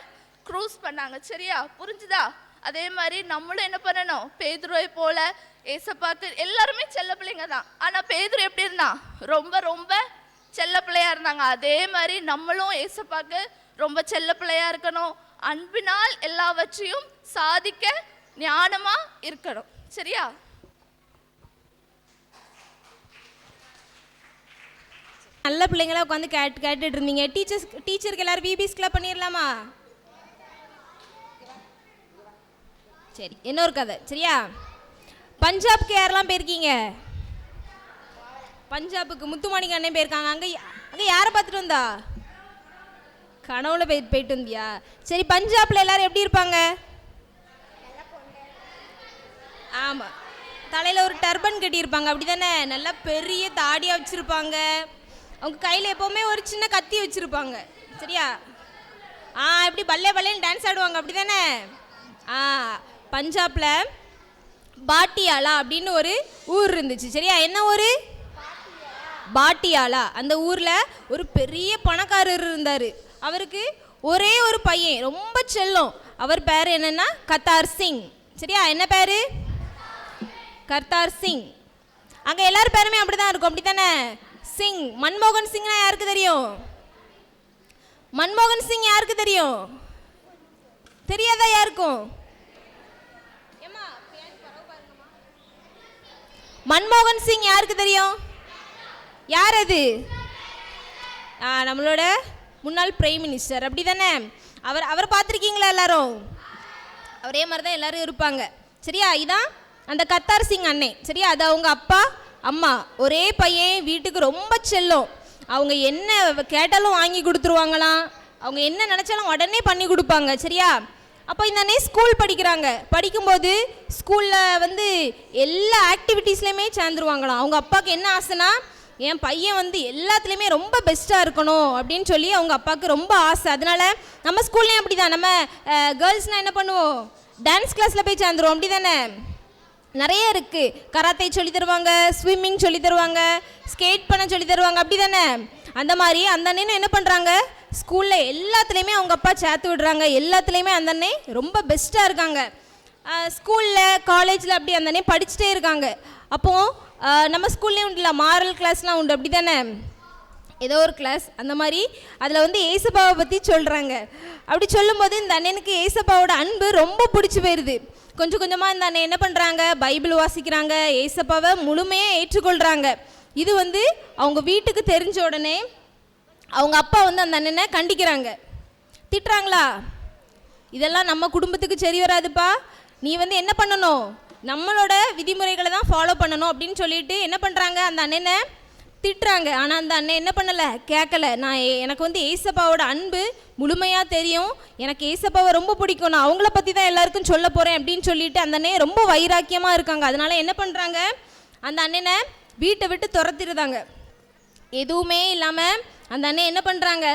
G: க்ரூஸ் பண்ணாங்க. சரியா? புரிஞ்சுதா? அதே மாதிரி நம்மளும் என்ன பண்ணணும்? பேதுருவை போல ஏசப்பாக்கு எல்லாருமே செல்ல பிள்ளைங்க தான். ஆனா பேதுரு எப்படி இருந்தான்? ரொம்ப ரொம்ப செல்ல பிள்ளையா இருந்தாங்க. அதே மாதிரி நம்மளும் ஏசப்பாக்கு ரொம்ப செல்ல பிள்ளையா இருக்கணும். அன்பினால் எல்லாவற்றையும் சாதிக்க ஞானமா இருக்கணும். சரியா?
D: நல்ல பிள்ளைங்களா உட்காந்து கேட்டுட்டு இருந்தீங்க. டீச்சருக்கு எல்லாரும் விபிஸ்க்குலாம் பண்ணிடலாமா? சரி, இன்னொரு கதை. சரியா? பஞ்சாப்க்கு யாரெல்லாம் போயிருக்கீங்க? பஞ்சாபுக்கு முத்துமாணிக்க அண்ணன் போயிருக்காங்க. அங்கே யாரை பார்த்துட்டு வந்தா? கனவுல போயிட்டு வந்தியா? சரி, பஞ்சாப்ல எல்லாரும் எப்படி இருப்பாங்க? ஆமாம், தலையில் ஒரு டர்பன் கட்டியிருப்பாங்க, அப்படி தானே? நல்லா பெரிய தாடியாக வச்சுருப்பாங்க. அவங்க கையில் எப்போவுமே ஒரு சின்ன கத்தி வச்சுருப்பாங்க. சரியா? எப்படி பல்லே பல்லேன்னு டான்ஸ் ஆடுவாங்க, அப்படி தானே? பஞ்சாபில் பாட்டியாலா அப்படின்னு ஒரு ஊர் இருந்துச்சு. சரியா? என்ன ஊர்? பாட்டியாலா. அந்த ஊரில் ஒரு பெரிய பணக்காரர் இருந்தார். அவருக்கு ஒரே ஒரு பையன், ரொம்ப செல்லம். அவர் பேர் என்னன்னா கர்த்தார் சிங். சரியா? என்ன பேர்? கர்த்தார் சிங். அங்கே எல்லாரும் பேருமே அப்படி தான் இருக்கும், அப்படி தானே? சிங். மன்மோகன் சிங்னா யாருக்கு தெரியும்? மன்மோகன் சிங் யாருக்கு தெரியும்? தெரியாதா யாருக்கும்? மன்மோகன் சிங் யாருக்கு தெரியும்? யார் அது? நம்மளோட முன்னாள் பிரைம் மினிஸ்டர், அப்படி தானே? அவர் பார்த்துருக்கீங்களா எல்லாரும்? அவரே மாதிரி தான் எல்லாரும் இருப்பாங்க. சரியா? இதான் அந்த கர்த்தார் சிங் அண்ணே. சரியா? அது அவங்க அப்பா அம்மா, ஒரே பையன், வீட்டுக்கு ரொம்ப செல்லம். அவங்க என்ன கேட்டாலும் வாங்கி கொடுத்துருவாங்களாம், அவங்க என்ன நினச்சாலும் உடனே பண்ணி கொடுப்பாங்க. சரியா? அப்போ இந்த அண்ணே ஸ்கூல் படிக்கிறாங்க. படிக்கும்போது ஸ்கூலில் எல்லா ஆக்டிவிட்டீஸ்லையுமே சேர்ந்துருவாங்களாம். அவங்க அப்பாவுக்கு என்ன ஆசைனா, என் பையன் எல்லாத்துலேயுமே ரொம்ப பெஸ்ட்டாக இருக்கணும் அப்படின்னு சொல்லி அவங்க அப்பாவுக்கு ரொம்ப ஆசை. அதனால நம்ம ஸ்கூல்லேயும் அப்படி தான், நம்ம கேர்ள்ஸ்னால் என்ன பண்ணுவோம்? டான்ஸ் கிளாஸில் போய் சேர்ந்துருவோம், அப்படி தானே? நிறைய இருக்குது. கராத்தே சொல்லி தருவாங்க, ஸ்விம்மிங் சொல்லி தருவாங்க, ஸ்கேட் பண்ண சொல்லி தருவாங்க, அப்படி தானே? அந்த மாதிரி அந்த அண்ணனும் என்ன பண்ணுறாங்க? ஸ்கூலில் எல்லாத்துலேயுமே அவங்க அப்பா சேர்த்து விடுறாங்க. எல்லாத்துலேயுமே அந்த அண்ணே ரொம்ப பெஸ்ட்டாக இருக்காங்க. ஸ்கூலில் காலேஜில் அப்படி அந்த அண்ணே படிச்சுட்டே இருக்காங்க. அப்போது நம்ம ஸ்கூல்லேயும் உண்டுல மாரல் கிளாஸ்லாம் உண்டு, அப்படி தானே? ஏதோ ஒரு கிளாஸ் அந்த மாதிரி அதில் வந்து ஏசப்பாவை பற்றி சொல்கிறாங்க. அப்படி சொல்லும்போது இந்த அண்ணனுக்கு ஏசப்பாவோட அன்பு ரொம்ப பிடிச்சி போயிடுது. கொஞ்சம் கொஞ்சமாக இந்த அண்ணன் என்ன பண்ணுறாங்க, பைபிள் வாசிக்கிறாங்க, ஏசப்பாவை முழுமையாக ஏற்றுக்கொள்கிறாங்க. இது வந்து அவங்க வீட்டுக்கு தெரிஞ்ச உடனே அவங்க அப்பா வந்து அந்த அண்ணனை கண்டிக்கிறாங்க. திட்டுறாங்களா, இதெல்லாம் நம்ம குடும்பத்துக்கு சரி வராதுப்பா, நீ வந்து என்ன பண்ணணும், நம்மளோட விதிமுறைகளை தான் ஃபாலோ பண்ணணும் அப்படின்னு சொல்லிட்டு என்ன பண்ணுறாங்க, அந்த அண்ணனை திட்டுறாங்க. ஆனால் அந்த அண்ணன் என்ன பண்ணலை, கேட்கல. எனக்கு வந்து ஏசப்பாவோட அன்பு முழுமையாக தெரியும், எனக்கு ஏசப்பாவை ரொம்ப பிடிக்கும், நான் அவங்கள பற்றி தான் எல்லாருக்கும் சொல்ல போகிறேன் அப்படின்னு சொல்லிட்டு அந்த அண்ணன் ரொம்ப வைராக்கியமாக இருக்காங்க. அதனால என்ன பண்ணுறாங்க, அந்த அண்ணனை வீட்டை விட்டு துரத்திடுறாங்க. எதுவுமே இல்லாமல் அந்த அண்ணன் என்ன பண்ணுறாங்க,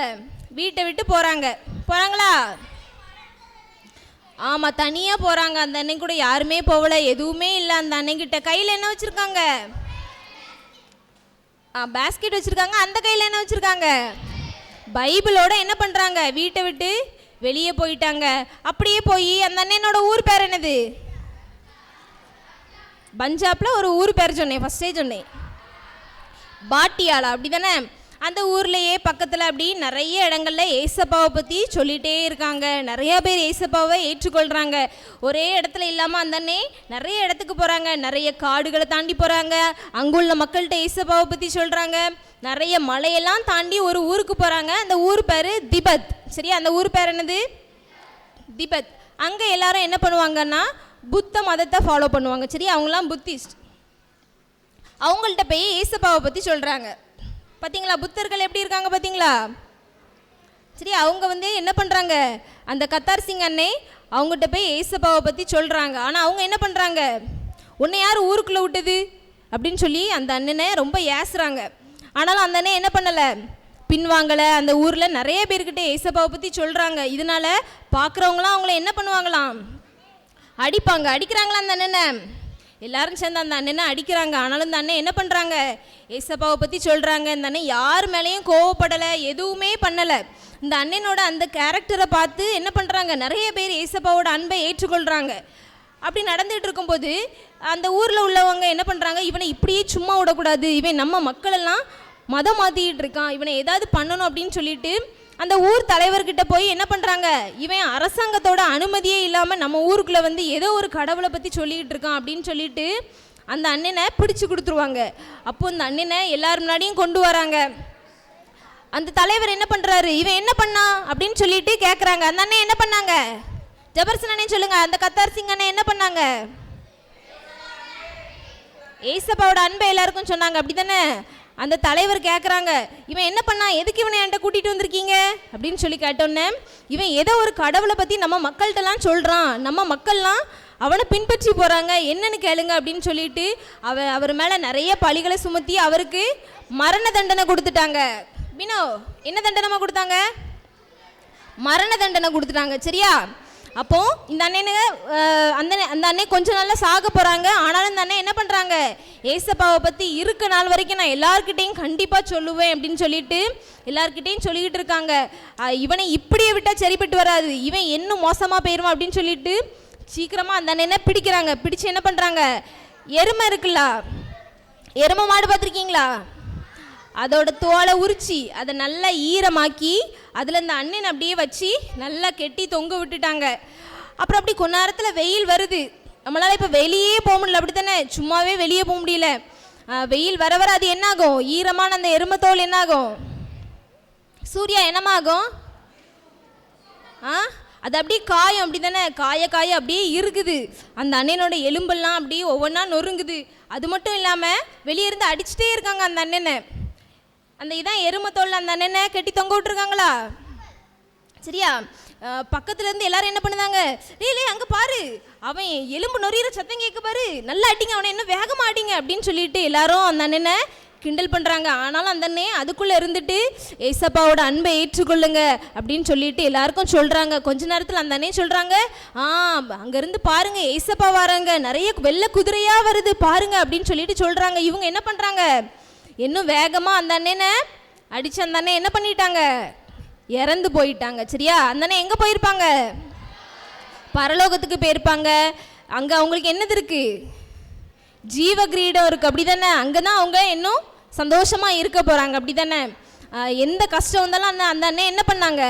D: வீட்டை விட்டு போகிறாங்களா? ஆமாம், தனியாக போகிறாங்க. அந்த அண்ணன் கூட யாருமே போகல, எதுவுமே இல்லை. அந்த அண்ணன்கிட்ட கையில் என்ன வச்சுருக்காங்க, பேஸ்கெட் வச்சுருக்காங்க. அந்த கையில் என்ன வச்சுருக்காங்க, பைபிளோட என்ன பண்ணுறாங்க, வீட்டை விட்டு வெளியே போயிட்டாங்க. அப்படியே போய் அந்த அண்ணனோட ஊர் பேர் என்னது, பஞ்சாபில் ஒரு ஊர் பேர் சொன்னேன், ஃபஸ்ட்டே சொன்னேன், பாட்டியாலா, அப்படி தானே? அந்த ஊர்லேயே பக்கத்தில் அப்படி நிறைய இடங்கள்ல ஏசப்பாவை பற்றி சொல்லிகிட்டே இருக்காங்க. நிறையா பேர் ஏசப்பாவை ஏற்றுக்கொள்கிறாங்க. ஒரே இடத்துல இல்லாமல் அந்த அண்ணே நிறைய இடத்துக்கு போகிறாங்க, நிறைய காடுகளை தாண்டி போகிறாங்க, அங்குள்ள மக்கள்கிட்ட ஏசப்பாவை பற்றி சொல்கிறாங்க. நிறைய மலையெல்லாம் தாண்டி ஒரு ஊருக்கு போகிறாங்க. அந்த ஊர் பேர் திபெத். சரியா, அந்த ஊர் பேர் என்னது, திபெத். அங்கே எல்லாரும் என்ன பண்ணுவாங்கன்னா புத்த மதத்தை ஃபாலோ பண்ணுவாங்க. சரி, அவங்களாம் புத்திஸ்ட். அவங்கள்ட்ட போய் ஏசப்பாவை பற்றி சொல்கிறாங்க. பார்த்தீங்களா, புத்தர்கள் எப்படி இருக்காங்க பார்த்தீங்களா? சரி, அவங்க வந்து என்ன பண்ணுறாங்க, அந்த கத்தார் சிங் அண்ணே அவங்ககிட்ட போய் ஏசப்பாவை பற்றி சொல்கிறாங்க. ஆனால் அவங்க என்ன பண்ணுறாங்க, உன்னை யார் ஊருக்குள்ளே விட்டது அப்படின்னு சொல்லி அந்த அண்ணனை ரொம்ப ஏசுகிறாங்க. ஆனாலும் அந்த அண்ணன் என்ன பண்ணலை, பின்வாங்கலை. அந்த ஊரில் நிறைய பேர்கிட்ட ஏசப்பாவை பற்றி சொல்கிறாங்க. இதனால் பார்க்குறவங்களாம் அவங்கள என்ன பண்ணுவாங்களாம், அடிக்கிறாங்களா அந்த அண்ணனை. எல்லாரும் சேர்ந்து அந்த அண்ணனை அடிக்கிறாங்க. ஆனாலும் இந்த அண்ணன் என்ன பண்ணுறாங்க, ஏசப்பாவை பற்றி சொல்கிறாங்க. இந்த அண்ணன் யார் மேலேயும் கோவப்படலை, எதுவுமே பண்ணலை. இந்த அண்ணனோட அந்த கேரக்டரை பார்த்து என்ன பண்ணுறாங்க, நிறைய பேர் ஏசப்பாவோட அன்பை ஏற்றுக்கொள்கிறாங்க. அப்படி நடந்துகிட்டு இருக்கும்போது அந்த ஊரில் உள்ளவங்க என்ன பண்ணுறாங்க, இவனை இப்படியே சும்மா விடக்கூடாது, இவன் நம்ம மக்களெல்லாம் மதம் மாற்றிக்கிட்டு இருக்கான், இவனை ஏதாவது பண்ணணும் அப்படின்னு சொல்லிட்டு அந்த ஊர் தலைவர்கிட்ட போய் என்ன பண்ணுறாங்க, இவன் அரசாங்கத்தோட அனுமதியே இல்லாமல் நம்ம ஊருக்குள்ளே வந்து ஏதோ ஒரு கடவுளை பற்றி சொல்லிக்கிட்டு இருக்கான் அப்படின்னு சொல்லிட்டு அந்த அண்ணனை பிடிச்சி கொடுத்துருவாங்க. அப்போ இந்த அண்ணனை எல்லார் முன்னாடியும் கொண்டு வராங்க. அந்த தலைவர் என்ன பண்ணுறாரு, இவன் என்ன பண்ணா அப்படின்னு சொல்லிட்டு கேட்குறாங்க. அந்த அண்ணன் என்ன பண்ணாங்க, ஜபர்சன் அண்ணே சொல்லுங்க, அந்த கத்தார் சிங் அண்ணன் என்ன பண்ணாங்க, ஏசப்பாவோட அன்பை எல்லாருக்கும் சொன்னாங்க. அப்படி தானே? அந்த தலைவர் கேட்குறாங்க, இவன் என்ன பண்ணா, எதுக்கு இவனை என்கிட்ட கூட்டிகிட்டு வந்திருக்கீங்க அப்படின்னு சொல்லி கேட்டோன்னே, இவன் ஏதோ ஒரு கடவுளை பற்றி நம்ம மக்கள்கிட்டலாம் சொல்கிறான், நம்ம மக்கள்லாம் அவனை பின்பற்றி போகிறாங்க, என்னன்னு கேளுங்க அப்படின்னு சொல்லிட்டு அவர் மேலே நிறைய பழிகளை சுமத்தி அவருக்கு மரண தண்டனை கொடுத்துட்டாங்க. வினோ, என்ன தண்டனை கொடுத்தாங்க, மரண தண்டனை கொடுத்துட்டாங்க. சரியா, அப்போ இந்த அந்த அண்ணன் கொஞ்ச நாள்ல சாக போறாங்க. ஆனாலும் இந்த அண்ணன் என்ன பண்றாங்க, ஏசப்பாவை பத்தி இருக்க நாள் வரைக்கும் நான் எல்லார்கிட்டையும் கண்டிப்பா சொல்லுவேன் அப்படின்னு சொல்லிட்டு எல்லார்கிட்டையும் சொல்லிக்கிட்டு இருக்காங்க. இவனை இப்படியே விட்டா சரிப்பட்டு வராது, இவன் இன்னும் மோசமா போயிருவான் அப்படின்னு சொல்லிட்டு சீக்கிரமா அந்த அண்ணனை பிடிக்கிறாங்க. பிடிச்சு என்ன பண்றாங்க, எருமை இருக்குல்ல, எருமை மாடு பார்த்துருக்கீங்களா, அதோட தோலை உரிச்சி அதை நல்லா ஈரமாக்கி அதில் இந்த அண்ணன் அப்படியே வச்சு நல்லா கெட்டி தொங்க விட்டுட்டாங்க. அப்புறம் அப்படி கொஞ்ச நேரத்தில் வெயில் வருது, நம்மளால் இப்போ வெளியே போக முடியல, அப்படி தானே, சும்மாவே வெளியே போக முடியல. வெயில் வர வர அது என்னாகும், ஈரமான அந்த எருமத்தோல் என்னாகும், சூர்யா என்னமாகும், அது அப்படியே காயம், அப்படி தானே, காய அப்படியே இருக்குது. அந்த அண்ணனோட எலும்பெல்லாம் அப்படியே ஒவ்வொன்றா நொறுங்குது. அது மட்டும் இல்லாமல் வெளியே இருந்து அடிச்சுட்டே இருக்காங்க அந்த அண்ணனை. அந்த இதான் எருமத்தோல் அந்த அண்ணனை கட்டி தொங்க விட்டுருக்காங்களா. சரியா, பக்கத்துலேருந்து எல்லாரும் என்ன பண்ணுதாங்க, இல்லை அங்கே பாரு, அவன் எலும்பு நொறியிற சத்தம் கேட்க பாரு, நல்லா அடிங்க, அவனை என்ன வேகமாக அடிங்க அப்படின்னு சொல்லிட்டு எல்லாரும் அந்த அண்ணனை கிண்டல் பண்ணுறாங்க. ஆனாலும் அந்த அண்ணன் அதுக்குள்ளே இருந்துட்டு ஏசப்பாவோட அன்பை ஏற்றுக்கொள்ளுங்க அப்படின்னு சொல்லிட்டு எல்லாருக்கும் சொல்கிறாங்க. கொஞ்ச நேரத்தில் அந்த அண்ணன் சொல்கிறாங்க, அங்கேருந்து பாருங்க ஏசப்பா வராங்க, நிறைய வெள்ளை குதிரையாக வருது பாருங்க அப்படின்னு சொல்லிட்டு சொல்கிறாங்க. இவங்க என்ன பண்ணுறாங்க, இன்னும் வேகமாக அந்த அண்ணனை அடித்து அந்த அண்ணன் என்ன பண்ணிட்டாங்க, இறந்து போயிட்டாங்க. சரியா, அந்த அண்ணன் எங்கே போயிருப்பாங்க, பரலோகத்துக்கு போயிருப்பாங்க. அங்கே அவங்களுக்கு என்னது இருக்குது, ஜீவ கிரீடம் இருக்குது, அப்படி தானே, அங்கே தான் அவங்க இன்னும் சந்தோஷமாக இருக்க போகிறாங்க, அப்படி தானே. எந்த கஷ்டம் வந்தாலும் அந்த அண்ணன் என்ன பண்ணாங்க,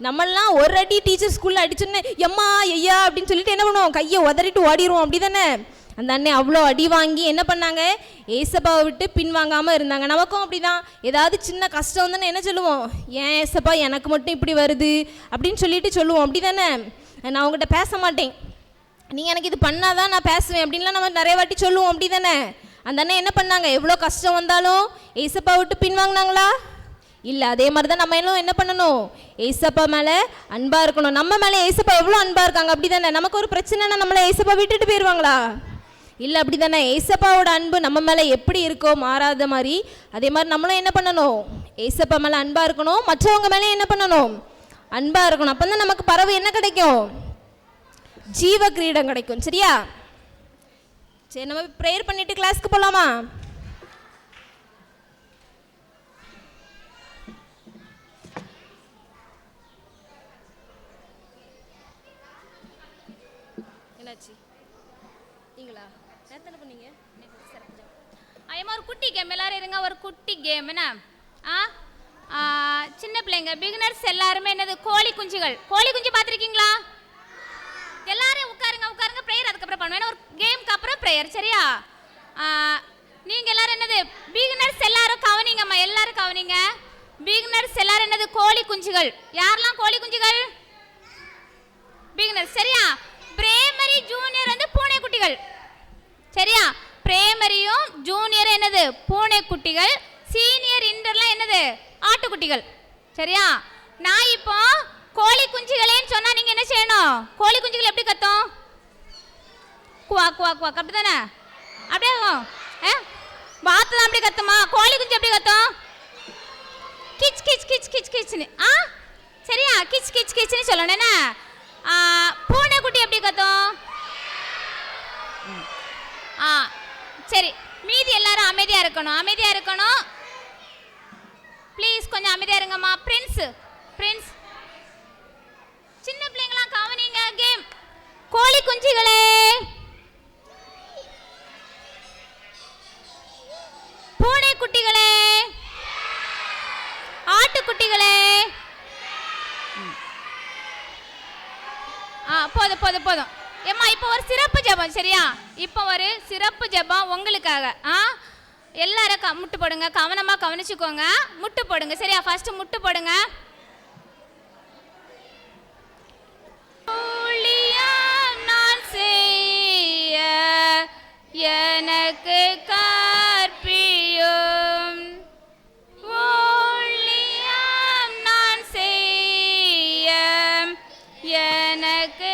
D: நம்மளாம் ஒரு அடி டீச்சர் ஸ்கூலில் அடிச்சோன்னே எம்மா ஐயா அப்படின்னு சொல்லிட்டு என்ன பண்ணுவோம், கையை உதறிட்டு ஓடிடுவோம், அப்படி தானே? அந்த அண்ணன் அவ்வளோ அடி வாங்கி என்ன பண்ணாங்க, ஏசப்பாவை விட்டு பின்வாங்காமல் இருந்தாங்க. நமக்கும் அப்படி தான், ஏதாவது சின்ன கஷ்டம் வந்தோன்னு என்ன சொல்லுவோம், ஏன் ஏசப்பா எனக்கு மட்டும் இப்படி வருது அப்படின்னு சொல்லிட்டு சொல்லுவோம், அப்படி தானே? நான் உங்கள்கிட்ட பேச மாட்டேன், நீங்கள் எனக்கு இது பண்ணாதான் நான் பேசுவேன் அப்படின்லாம் நம்ம நிறைய வாட்டி சொல்லுவோம், அப்படி தானே? அந்த அண்ணன் என்ன பண்ணாங்க, எவ்வளோ கஷ்டம் வந்தாலும் ஏசப்பா விட்டு பின்வாங்கினாங்களா? இல்லை. அதே மாதிரி தான் நம்ம எல்லாம் என்ன பண்ணணும், ஏசப்பா மேலே அன்பாக இருக்கணும். நம்ம மேலே ஏசப்பா எவ்வளோ அன்பாக இருக்காங்க, அப்படி தானே? நமக்கு ஒரு பிரச்சனைனா நம்மளை ஏசப்பா விட்டுட்டு போயிடுவாங்களா? இல்லை, அப்படி தானே? ஏசப்பாவோட அன்பு நம்ம மேலே எப்படி இருக்கோ மாறாத மாதிரி, அதே மாதிரி நம்மளும் என்ன பண்ணணும், ஏசப்பா மேலே அன்பாக இருக்கணும், மற்றவங்க மேலே என்ன பண்ணணும், அன்பாக இருக்கணும். அப்போ தான் நமக்கு பறவை என்ன கிடைக்கும், ஜீவ கிரீடம் கிடைக்கும். சரியா? சரி, நம்ம ப்ரேயர் பண்ணிட்டு கிளாஸ்க்கு போகலாமா? என்னாச்சு? நீங்களா நேரத்தில் பண்ணீங்க?
J: ஐயம்மா ஒரு குட்டி கேம், எல்லாரும் இருங்க, ஒரு குட்டி கேம். என்ன சின்ன பிள்ளைங்க பிகினர்ஸ் எல்லாருமே என்னது, கோழி குஞ்சுகள். கோழி குஞ்சு பார்த்துருக்கீங்களா? எல்லாரும் உட்காருங்க உட்காருங்க, ப்ரேயர் அதுக்கப்புறம் பண்ணுவேன். ஒரு கேமுக்கு அப்புறம் ப்ரேயர். சரியா? நீங்கள் எல்லாரும் என்னது, பிகினர்ஸ் எல்லாரும் கவனிங்கம்மா, எல்லாரும் கவனிங்க. பிகினர்ஸ் எல்லாரும் என்னது, கோழி குஞ்சுகள். யாரெல்லாம் கோழி குஞ்சுகள்? பிகினர்ஸ். சரியா? பிரைமரி ஜூனியர் வந்து பூனை குட்டிகள். சரியா? பிரைமரியும் ஜூனியர் என்னது, பூனை குட்டிகள். சீனியர் இன்டர்லாம் என்னது, ஆட்டுக்குட்டிகள். சரியா? நான் இப்போ கோழி குஞ்சுகளேன்னு சொன்னா நீங்க என்ன செய்யணும், கோழி குஞ்சுகள் எப்படி கத்தும், குவா குவா குவா, அப்படிதானே? அப்படியே வாத்து தான் அப்படி கத்துமா? கோழி குஞ்சு எப்படி கத்தும், கிச் கிச் கிச் கிச் கிச்னு. சரியா? கிச் கிச் கிச்னு சொல்லணும். என்ன பூனை குட்டி எப்படி கத்தும்? சரி, மீதி எல்லாரும் அமைதியா இருக்கணும், அமைதியா இருக்கணும் ப்ளீஸ், கொஞ்சம் அமைதியா இருங்கம்மா. பிரின்ஸ் பிரின்ஸ், சின்ன பிள்ளைங்களாம் கவனிங்க. கேம். கோழி குஞ்சுகளே, பூனை குட்டிகளே, ஆட்டுக்குட்டிகளே. போதும் போதும் போதும். ஏம்மா இப்போ ஒரு சிறப்பு ஜெபம். சரியா? இப்போ ஒரு சிறப்பு ஜெபம் உங்களுக்காக. எல்லாரும் முட்டு போடுங்க, கவனமாக கவனிச்சுக்கோங்க, முட்டு போடுங்க. சரியா? ஃபர்ஸ்ட் முட்டு போடுங்க. நான் செய்ய எனக்கு கற்பியும், நான் செய்ய எனக்கு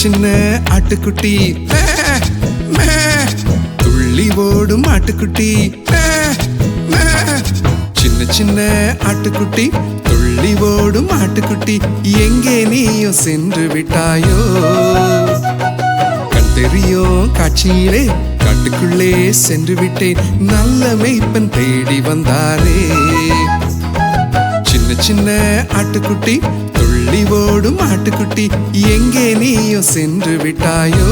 E: சின்ன ஆட்டுக்குட்டி, துள்ளி ஓடும் ஆட்டுக்குட்டி, சின்ன சின்ன ஆட்டுக்குட்டி, துள்ளி ஓடும் ஆட்டுக்குட்டி, எங்கே நீயும் சென்று விட்டாயோ? கண் தெரியும் காட்சியிலே காட்டுக்குள்ளே சென்று விட்டேன், நல்ல மேய்ப்பன் தேடி வந்தாரே. சின்ன சின்ன ஆட்டுக்குட்டி, துள்ளி ஓடும் ஆட்டுக்குட்டி, எங்கே நீயும் சென்று விட்டாயோ?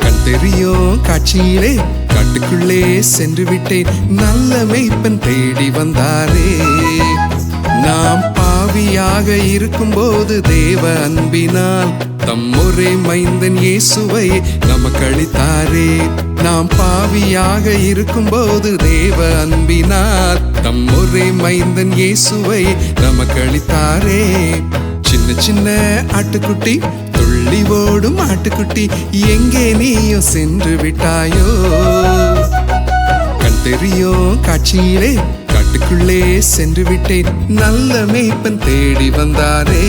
E: கண் தெரியும் காட்சியிலே காட்டுக்குள்ளே சென்று விட்டேன், நல்ல மேய்ப்பன் தேடி வந்தாரே. நாம் பாவியாக இருக்கும்போது தேவ அன்பினால் தம் ஒரே மைந்தன் இயேசுவை நமக்கு அளித்தாரே. நாம் பாவியாக இருக்கும்போது தேவ அன்பினால் தம் ஒரே மைந்தன் இயேசுவை நமக்கு அளித்தாரே. சின்ன சின்ன ஆட்டுக்குட்டி, துள்ளி ஓடும் ஆட்டுக்குட்டி, எங்கே நீயும் சென்று விட்டாயோ? கண் தெரியும் காட்சியிலே காட்டுக்குள்ளே சென்று விட்டேன், நல்ல மேய்ப்பன் தேடி வந்தாரே.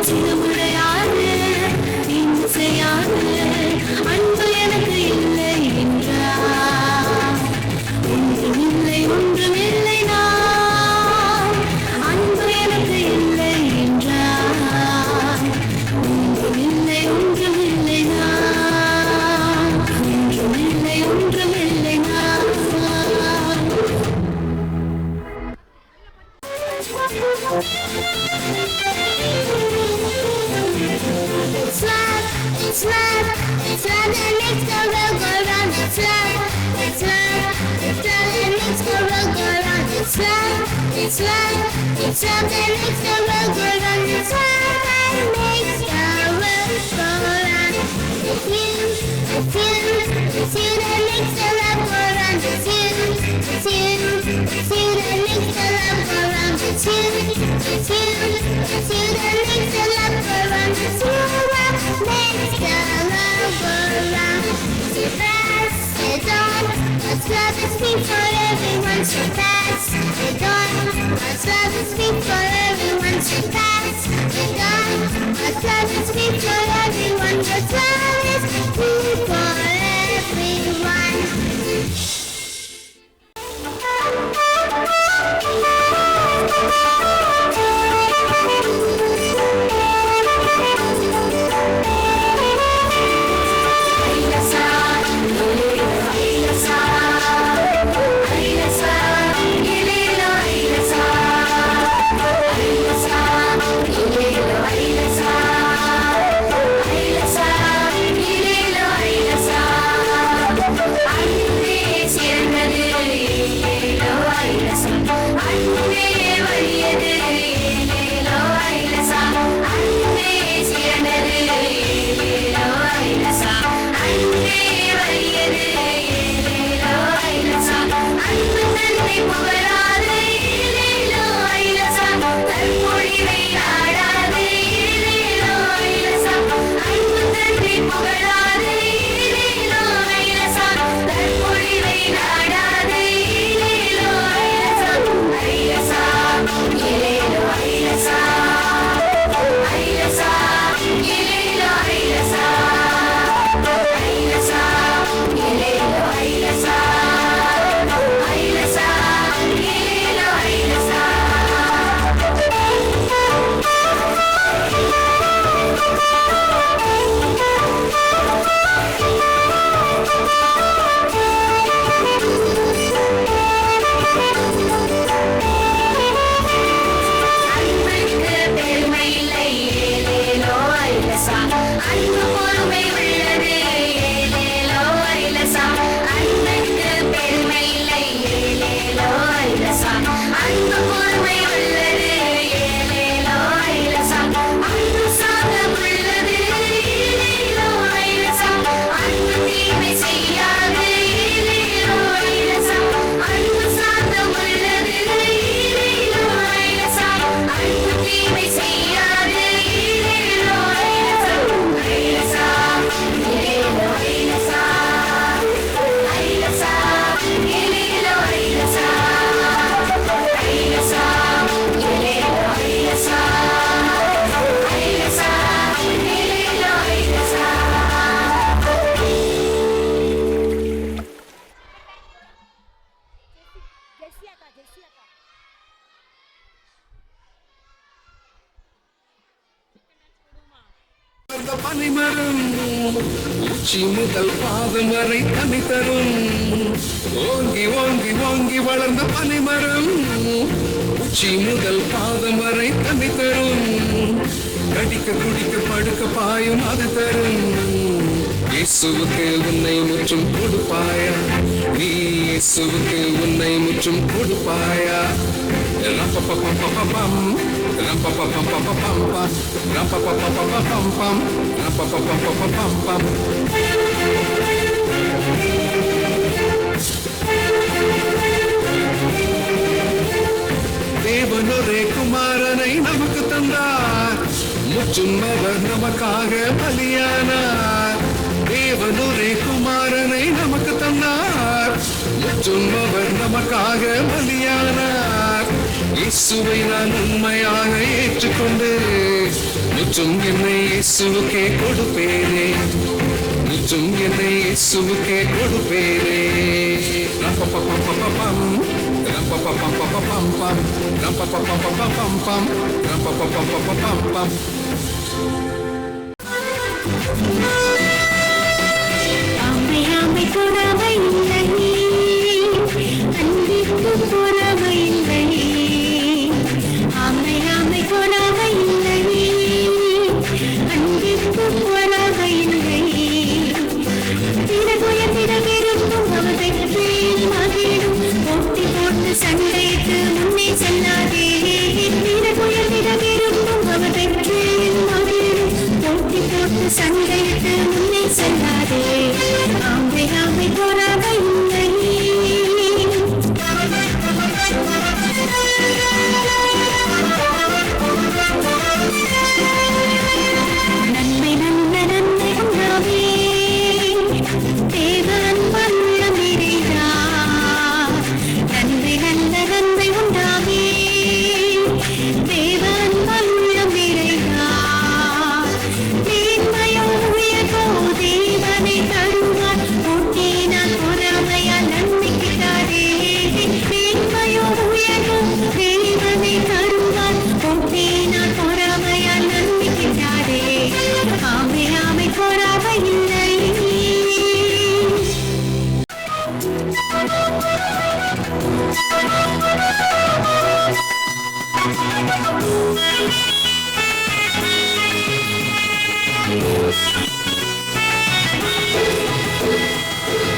C: சிறுமுறையாது
A: It's love that makes the world go round. It's love that makes the world go round. It's you that makes the love go round. It's you that makes the love go round. It's you that makes the love go round. It's you that makes the love go round. So pass it on, God's love is free for everyone. So pass it on, God's love is free for everyone. So pass it on, God's love is free for everyone. God's love is free for everyone.
E: பனிமரம் உச்சி முதல் பாதம் வரை தனி தரும். ஓங்கி ஓங்கி ஓங்கி வளர்ந்த பனிமரம் உச்சி முதல் பாதம் வரை தனி தரும். கடிக்க குடிக்க படுக்க பாயும் அது தரும். இயேசுவுக்கு உன்னை முற்றும் கொடுப்பாயா? நீ இயேசுவுக்கு உன்னை முற்றும் கொடுப்பாயா? Ram-pa-pa-pam-pa-pam-pam, ram-pa-pa-pam-pa-pam-pam, ram-pa-pa-pam-pa-pam-pam, ram-pa-pa-pam-pa-pam-pam. தேவனொரே குமாரனை நமக்கு தந்தார், முற்றும் அவர் நமக்காக பலியானார். தேவனொரே குமாரனை நமக்கு தந்தார், முற்றும் அவர் நமக்காக பலியானார். இயேசுவை நான் உண்மையாக ஏற்றுக்கொண்டு முற்றும் என்னை இயேசுவுக்கே கொடுப்பேனே, முற்றும் என்னை இயேசுவுக்கே கொடுப்பேனே. ரம்-ப-ப-பம்-பம்-பம், ரம்-ப-ப-பம்-பம்-பம்-பம், ரம்-ப-ப-பம்-பம்-பம்-பம், ரம்-ப-ப-பம்-பம்-பம்-பம்.
A: அம்மை புறவை இல்லை, அன்பிற்கு புறவை இல்லை. அம்மை புறவை இல்லை, அன்பிற்கு புறவை இல்லை. திறகுய திறவிருக்கும் அவதை மகிழும் போட்டி போட்டு
C: போட்டு சண்டையிட்டு முன்னே செல்லாதே வீரகுயர்விடமிருக்கும் அவர் பெற்று போட்டி போட்டு சண்டையிட்டு முன்னே செல்லாதே ஆம்பை ஆம்பை போராமை இல்லை நன்மை நல்ல நன்மை உண்டாவே தேவன் வல்லம் நிறைந்தார் நன்மை நல்ல நன்மை உண்டாவே தேவன் வல்லம் நிறைந்தார் மேன்மையோ உயர்வோ தேவனை தருவார் போட்டினால் பொறாமையால் நன்மை கிட்டாதே மேன்மையோ உயர்வோ தேவனை தருவார் போட்டினால் பொறாமையால் நன்மை கிட்டாதே ஆமை ஆமை பொறாமை இல்லை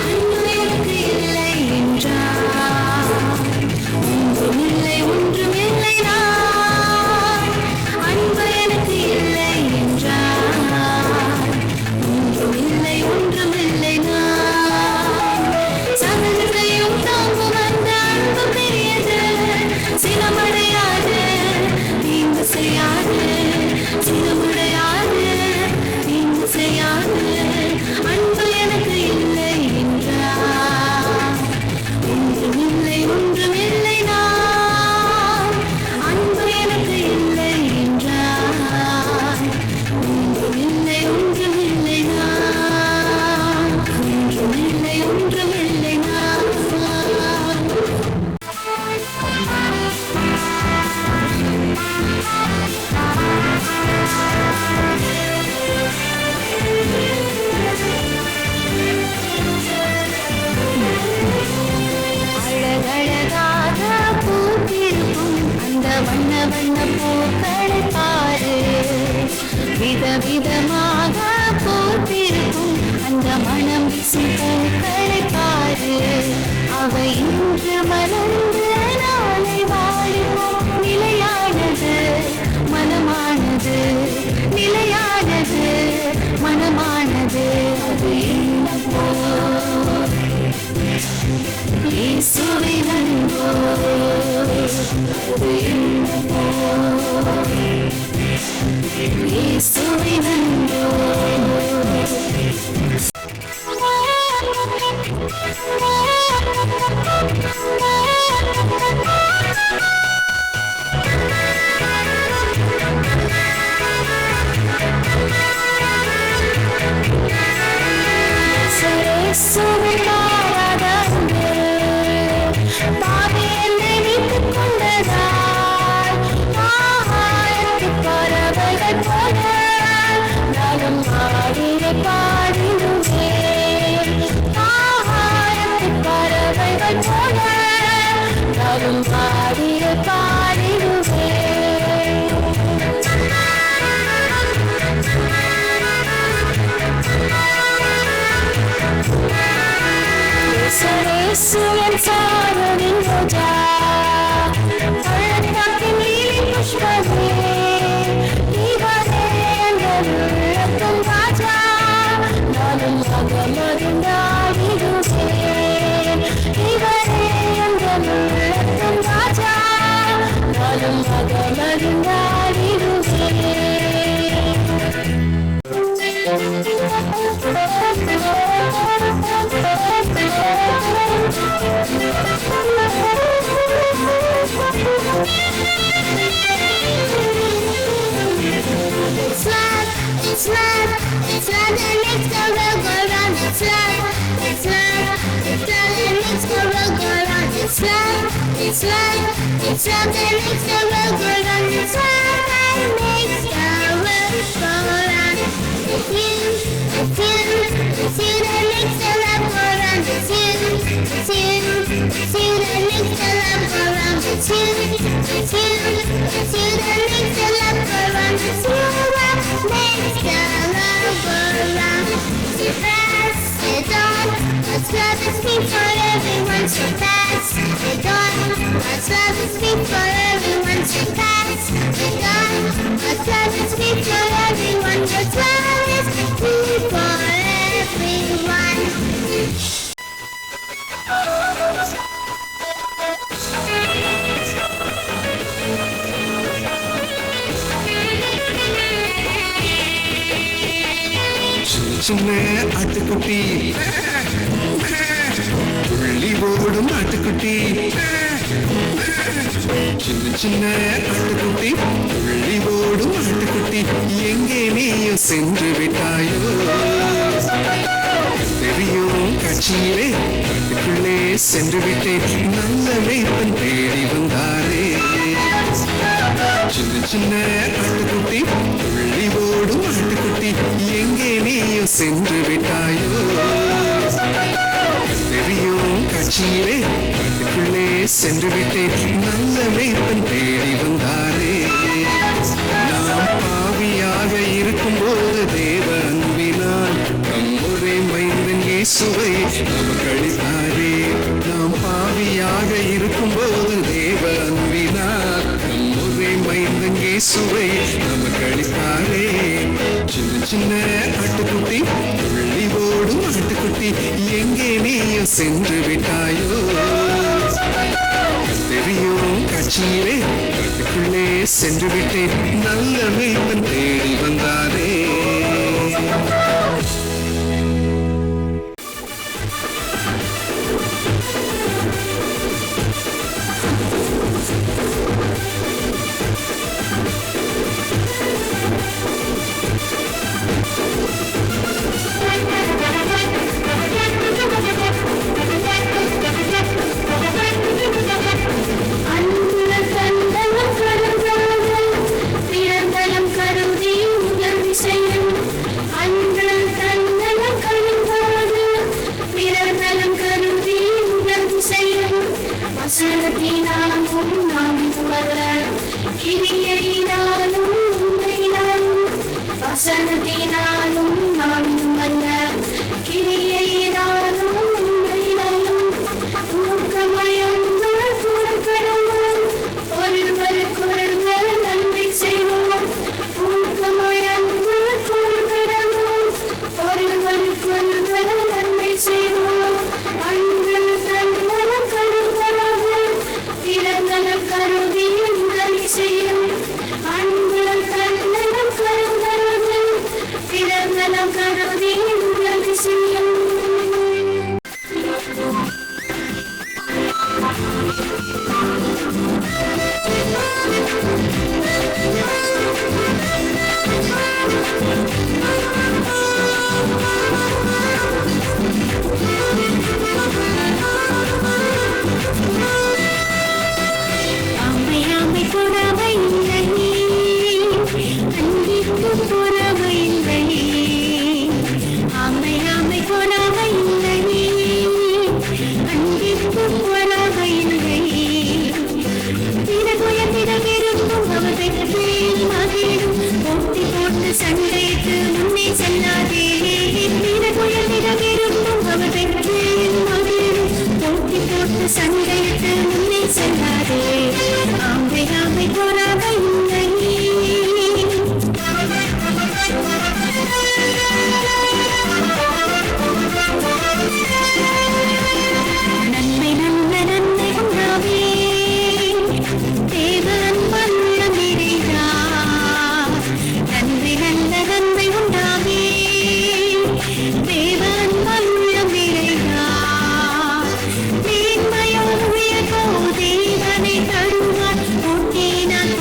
C: அன்புக்கு இல்லை என்றார் ஒன்றுமில்லை ஒன்றுமில்லை நான் அன்பு எனக்கு இல்லை என்றார் ஒன்றுமில்லை ஒன்றுமில்லை நான் சகலத்தையும் தாங்கும் அந்த அன்பு பெரியது சினமடையாது தீங்கு செய்யாது சினமடையாது தீங்கு செய்யாது அன்பு எனக்கு இல்லை என்றார் ஒன்றுமில்லை ஒன்றுமில்லை நான் அன்பு எனக்கு இல்லை என்றார் ஒன்றுமில்லை ஒன்றுமில்லை நான் ஒன்றுமில்லை ஒன்றுமில்லை நான் அழகழகாக பூத்திருக்கும் அந்த வண்ண வண்ண பூக்களை பாரு விதவிதமாக பூத்திருக்கும் அந்த மனம் வீசும் பூக்களை பாரு அவை இன்று மலர்ந்து நாளை வாழும் நிலையானது மனமானது நிலையானது மனமானது அது என்னவோ இயேசுவின் அன்போ அது என்னவோ இயேசுவின் அன்போ இயேசுவின் மாறாத அன்பு பாவி என்னை மீட்டுக் கொண்டதால் ஆகாயத்துப் பறவைகள் போல நானும் ஆடியே பாடிடுவேன் ஆகாயத்துப் பறவைகள் போல நானும் ஆடியே பாடிடுவேன் இயேசுவின் சாரலின் ரோஜா பள்ளத்தாக்கின் லீலி புஷ்பமே இவரே எங்கள் உள்ளத்தின் ராஜா நானும் அகமருந்தாடிடுவேன் இவரே எங்கள் உள்ளத்தின் ராஜா நானும் அகமருந்தாடிடுவேன்
A: It's love, it's love, it's love that makes the world go round. It's love, it's love, it's love that makes the world go round. It's love, it's love, it's love that makes the world go round. It's love that makes the world go round. It's you, it's you, it's you that makes the love go round. It's you, it's you, it's you that makes the love go round. It's you, it's you, it's you that makes the love go round. It's you that makes the love go round. So pass it on, God's love is free for everyone. So pass it on.
E: சின்ன ஆட்டுக்குட்டி துள்ளி ஓடும் ஆட்டுக்குட்டி சின்ன சின்ன ஆட்டுக்குட்டி துள்ளி ஓடும் ஆட்டுக்குட்டி எங்கே நீயும் சென்று விட்டாயோ தெரியும் காட்சியிலே காட்டுக்குள்ளே சென்று விட்டேன் நல்ல மேய்ப்பன் தேடி வந்தாரே சின்ன சின்ன ஆட்டுக்குட்டி துள்ளி ஓடும் ஆட்டுக்குட்டி எங்கே நீயும் சென்று விட்டாயோ தெரியும் காட்சியிலே காட்டுக்குள்ளே சென்று விட்டேன் நல்ல மேய்ப்பன் தேடி வந்தாரே நாம் பாவியாக இருக்கும்போது தேவ அன்பினால் நம்முடைய மைந்தன் இயேசுவை நமக்கு அளித்தாரே நாம் பாவியாக இருக்கும்போது தேவ அன்பினால் நம்முடைய மைந்தன் இயேசுவை நமக்கு அளித்தாரே சின்ன சின்ன ஆட்டுக்குட்டி துள்ளி ஓடும் ஆட்டுக்குட்டி எங்கே நீயும் சென்று விட்டாயோ தெரியும் காட்சியிலே காட்டுக்குள்ளே சென்று விட்டேன் நல்ல மேய்ப்பன் தேடி வந்தாரே
A: தேவனை தருவார் போட்டி நான்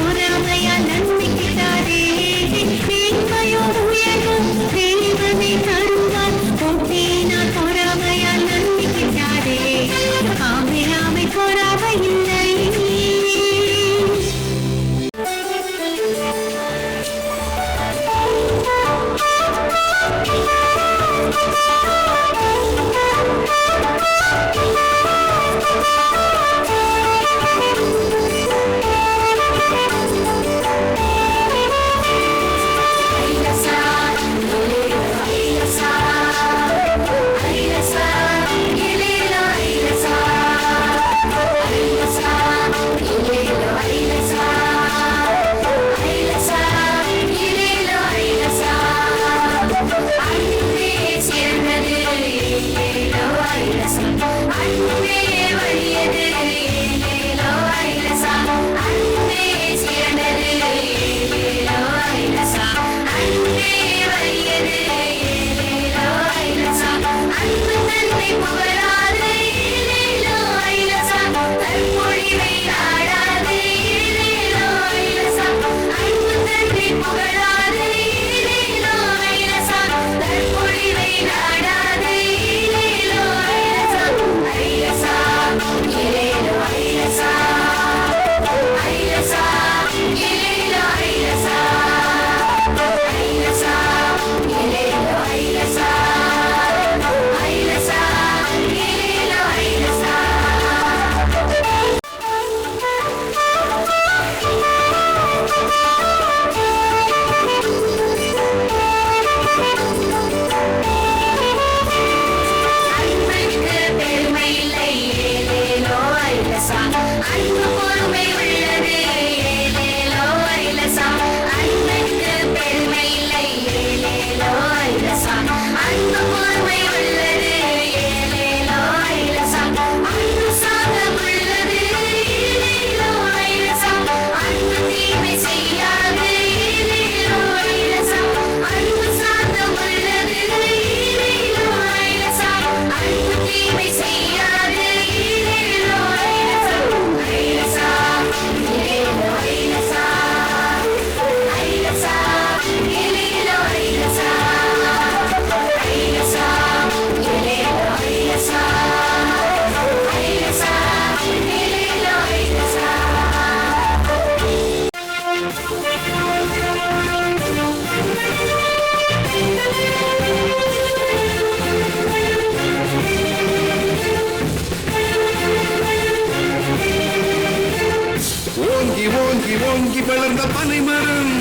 E: ஓங்கி வளர்ந்த பனைமரம்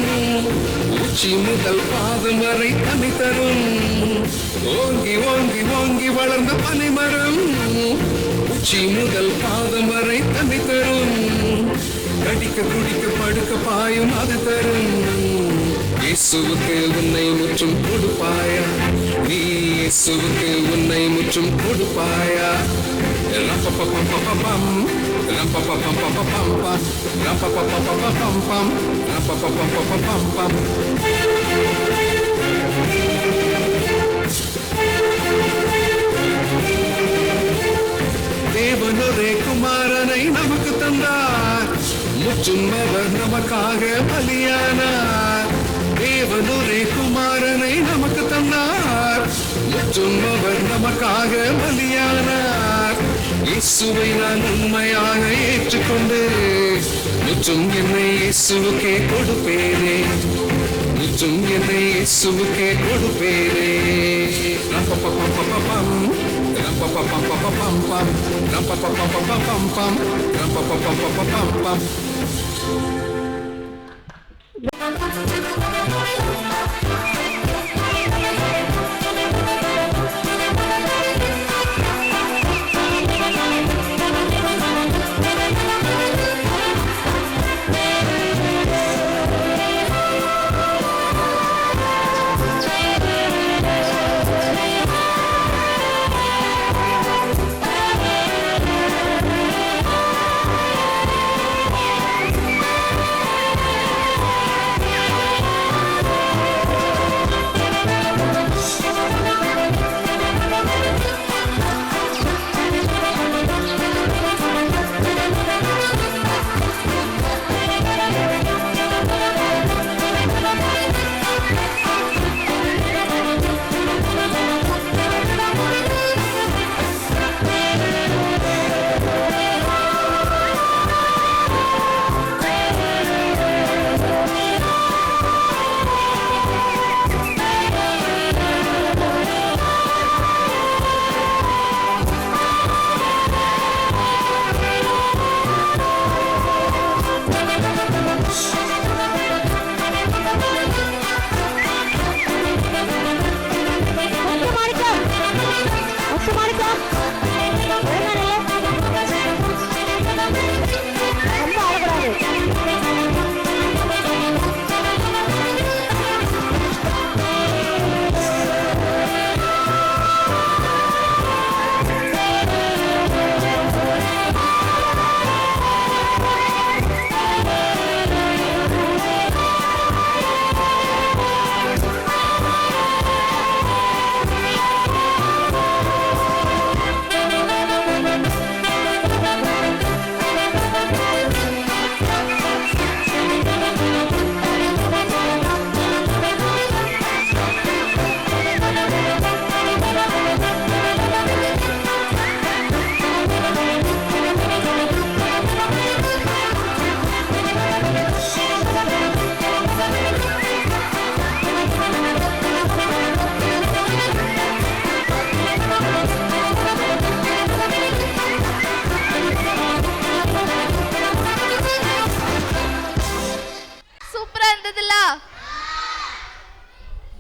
E: உச்சி முதல் பாதம் வரை தனி தரும். ஓங்கி ஓங்கி ஓங்கி வளர்ந்த பனைமரம் உச்சி முதல் பாதம் வரை தனி தரும். கடிக்க குடிக்க படுக்க பாயும் அது தரும். இயேசுவுக்கு உன்னை முற்றும் கொடுப்பாயா? நீ இயேசுவுக்கு உன்னை முற்றும் கொடுப்பாயா? ரப்பப்பப்பப்பப்பம் ரப்பப்பப்பப்பப்பம் ரப்பப்பப்பப்பப்பம் ரப்பப்பப்பப்பப்பம். தேவனொரே குமாரனை நமக்கு தந்தார், முற்றும் அவர் நமக்காக பலியானார். தேவனொரே குமாரனை நமக்கு தந்தார், முற்றும் அவர் நமக்காக பலியானார். இயேசுவை நான் உண்மையாக ஏற்றுக்கொண்டு முற்றும் என்னை இயேசுவுக்கே கொடுப்பேனே, முற்றும் என்னை இயேசுவுக்கே கொடுப்பேனே. ரப்பப்பப்பப்பப்பம் ரப்பப்பப்பப்பப்பம் ரப்பப்பப்பப்பப்பம் ரப்பப்பப்பப்பப்பம்.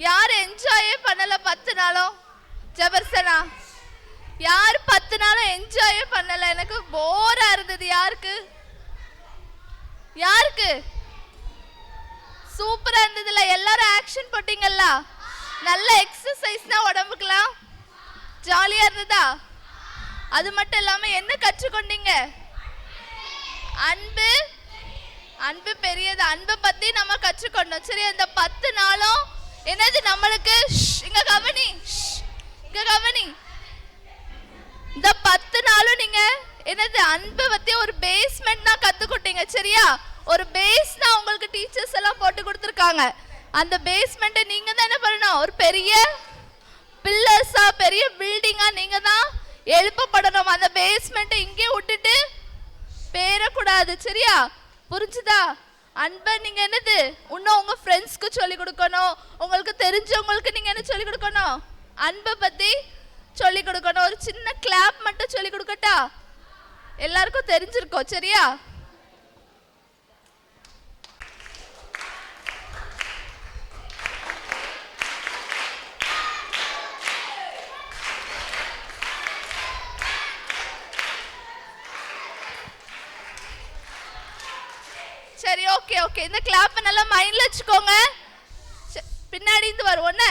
G: யார் என்ஜாயே பண்ணல 10 நாளும்? ஜபர்சனா யார் 10 நாளும் என்ஜாயே பண்ணல? எனக்கு போரா இருந்தது. யாருக்கு யாருக்கு சூப்பரா இருந்ததுல? எல்லாரும் ஆக்ஷன் போட்டீங்கல்ல? நல்ல எக்ஸசைஸ்னா உடம்புக்குலாம் ஜாலியா இருந்ததா? அது மட்டும் இல்லாம என்ன கற்றுக்கொண்டீங்க? அன்பு. அன்பு பெரியது. அன்பை பத்தி நம்ம கற்றுக்கொண்டோம். சரி, அந்த 10 நாளும் என்னது நம்மளுக்கு? இங்க கவனி, இங்க கவனி. இந்த 10 நாளும் நீங்க என்னது அன்பை பத்தி ஒரு பேஸ்மெண்ட் தான் கத்துக்கிட்டீங்க. சரியா? ஒரு பேஸ் தான் உங்களுக்கு டீச்சர்ஸ் எல்லாம் போட்டு கொடுத்துருக்காங்க. அந்த பேஸ்மெண்ட்டை நீங்க தான் என்ன பண்ணணும்? ஒரு பெரிய பில்லர்ஸா, பெரிய பில்டிங்கா நீங்க தான் எழுப்பப்படணும். அந்த பேஸ்மெண்ட்டை இங்கே விட்டுட்டு பேரக்கூடாது. சரியா? புரிஞ்சுதா? அன்பை நீங்க என்னது இன்னும் உங்க ஃப்ரெண்ட்ஸ்க்கு சொல்லி கொடுக்கணும். உங்களுக்கு தெரிஞ்சவங்களுக்கு நீங்க என்ன சொல்லி கொடுக்கணும்? அன்பை பத்தி சொல்லி கொடுக்கணும். ஒரு சின்ன கிளாப் மட்டும் சொல்லி கொடுக்கட்டா? எல்லாருக்கும் தெரிஞ்சிருக்கோம். சரியா? சரி, ஓகே ஓகே. இந்த கிளாப் நல்லா மைண்ட்ல வச்சுக்கோங்க. பின்னாடி இருந்து வருவோன்னு.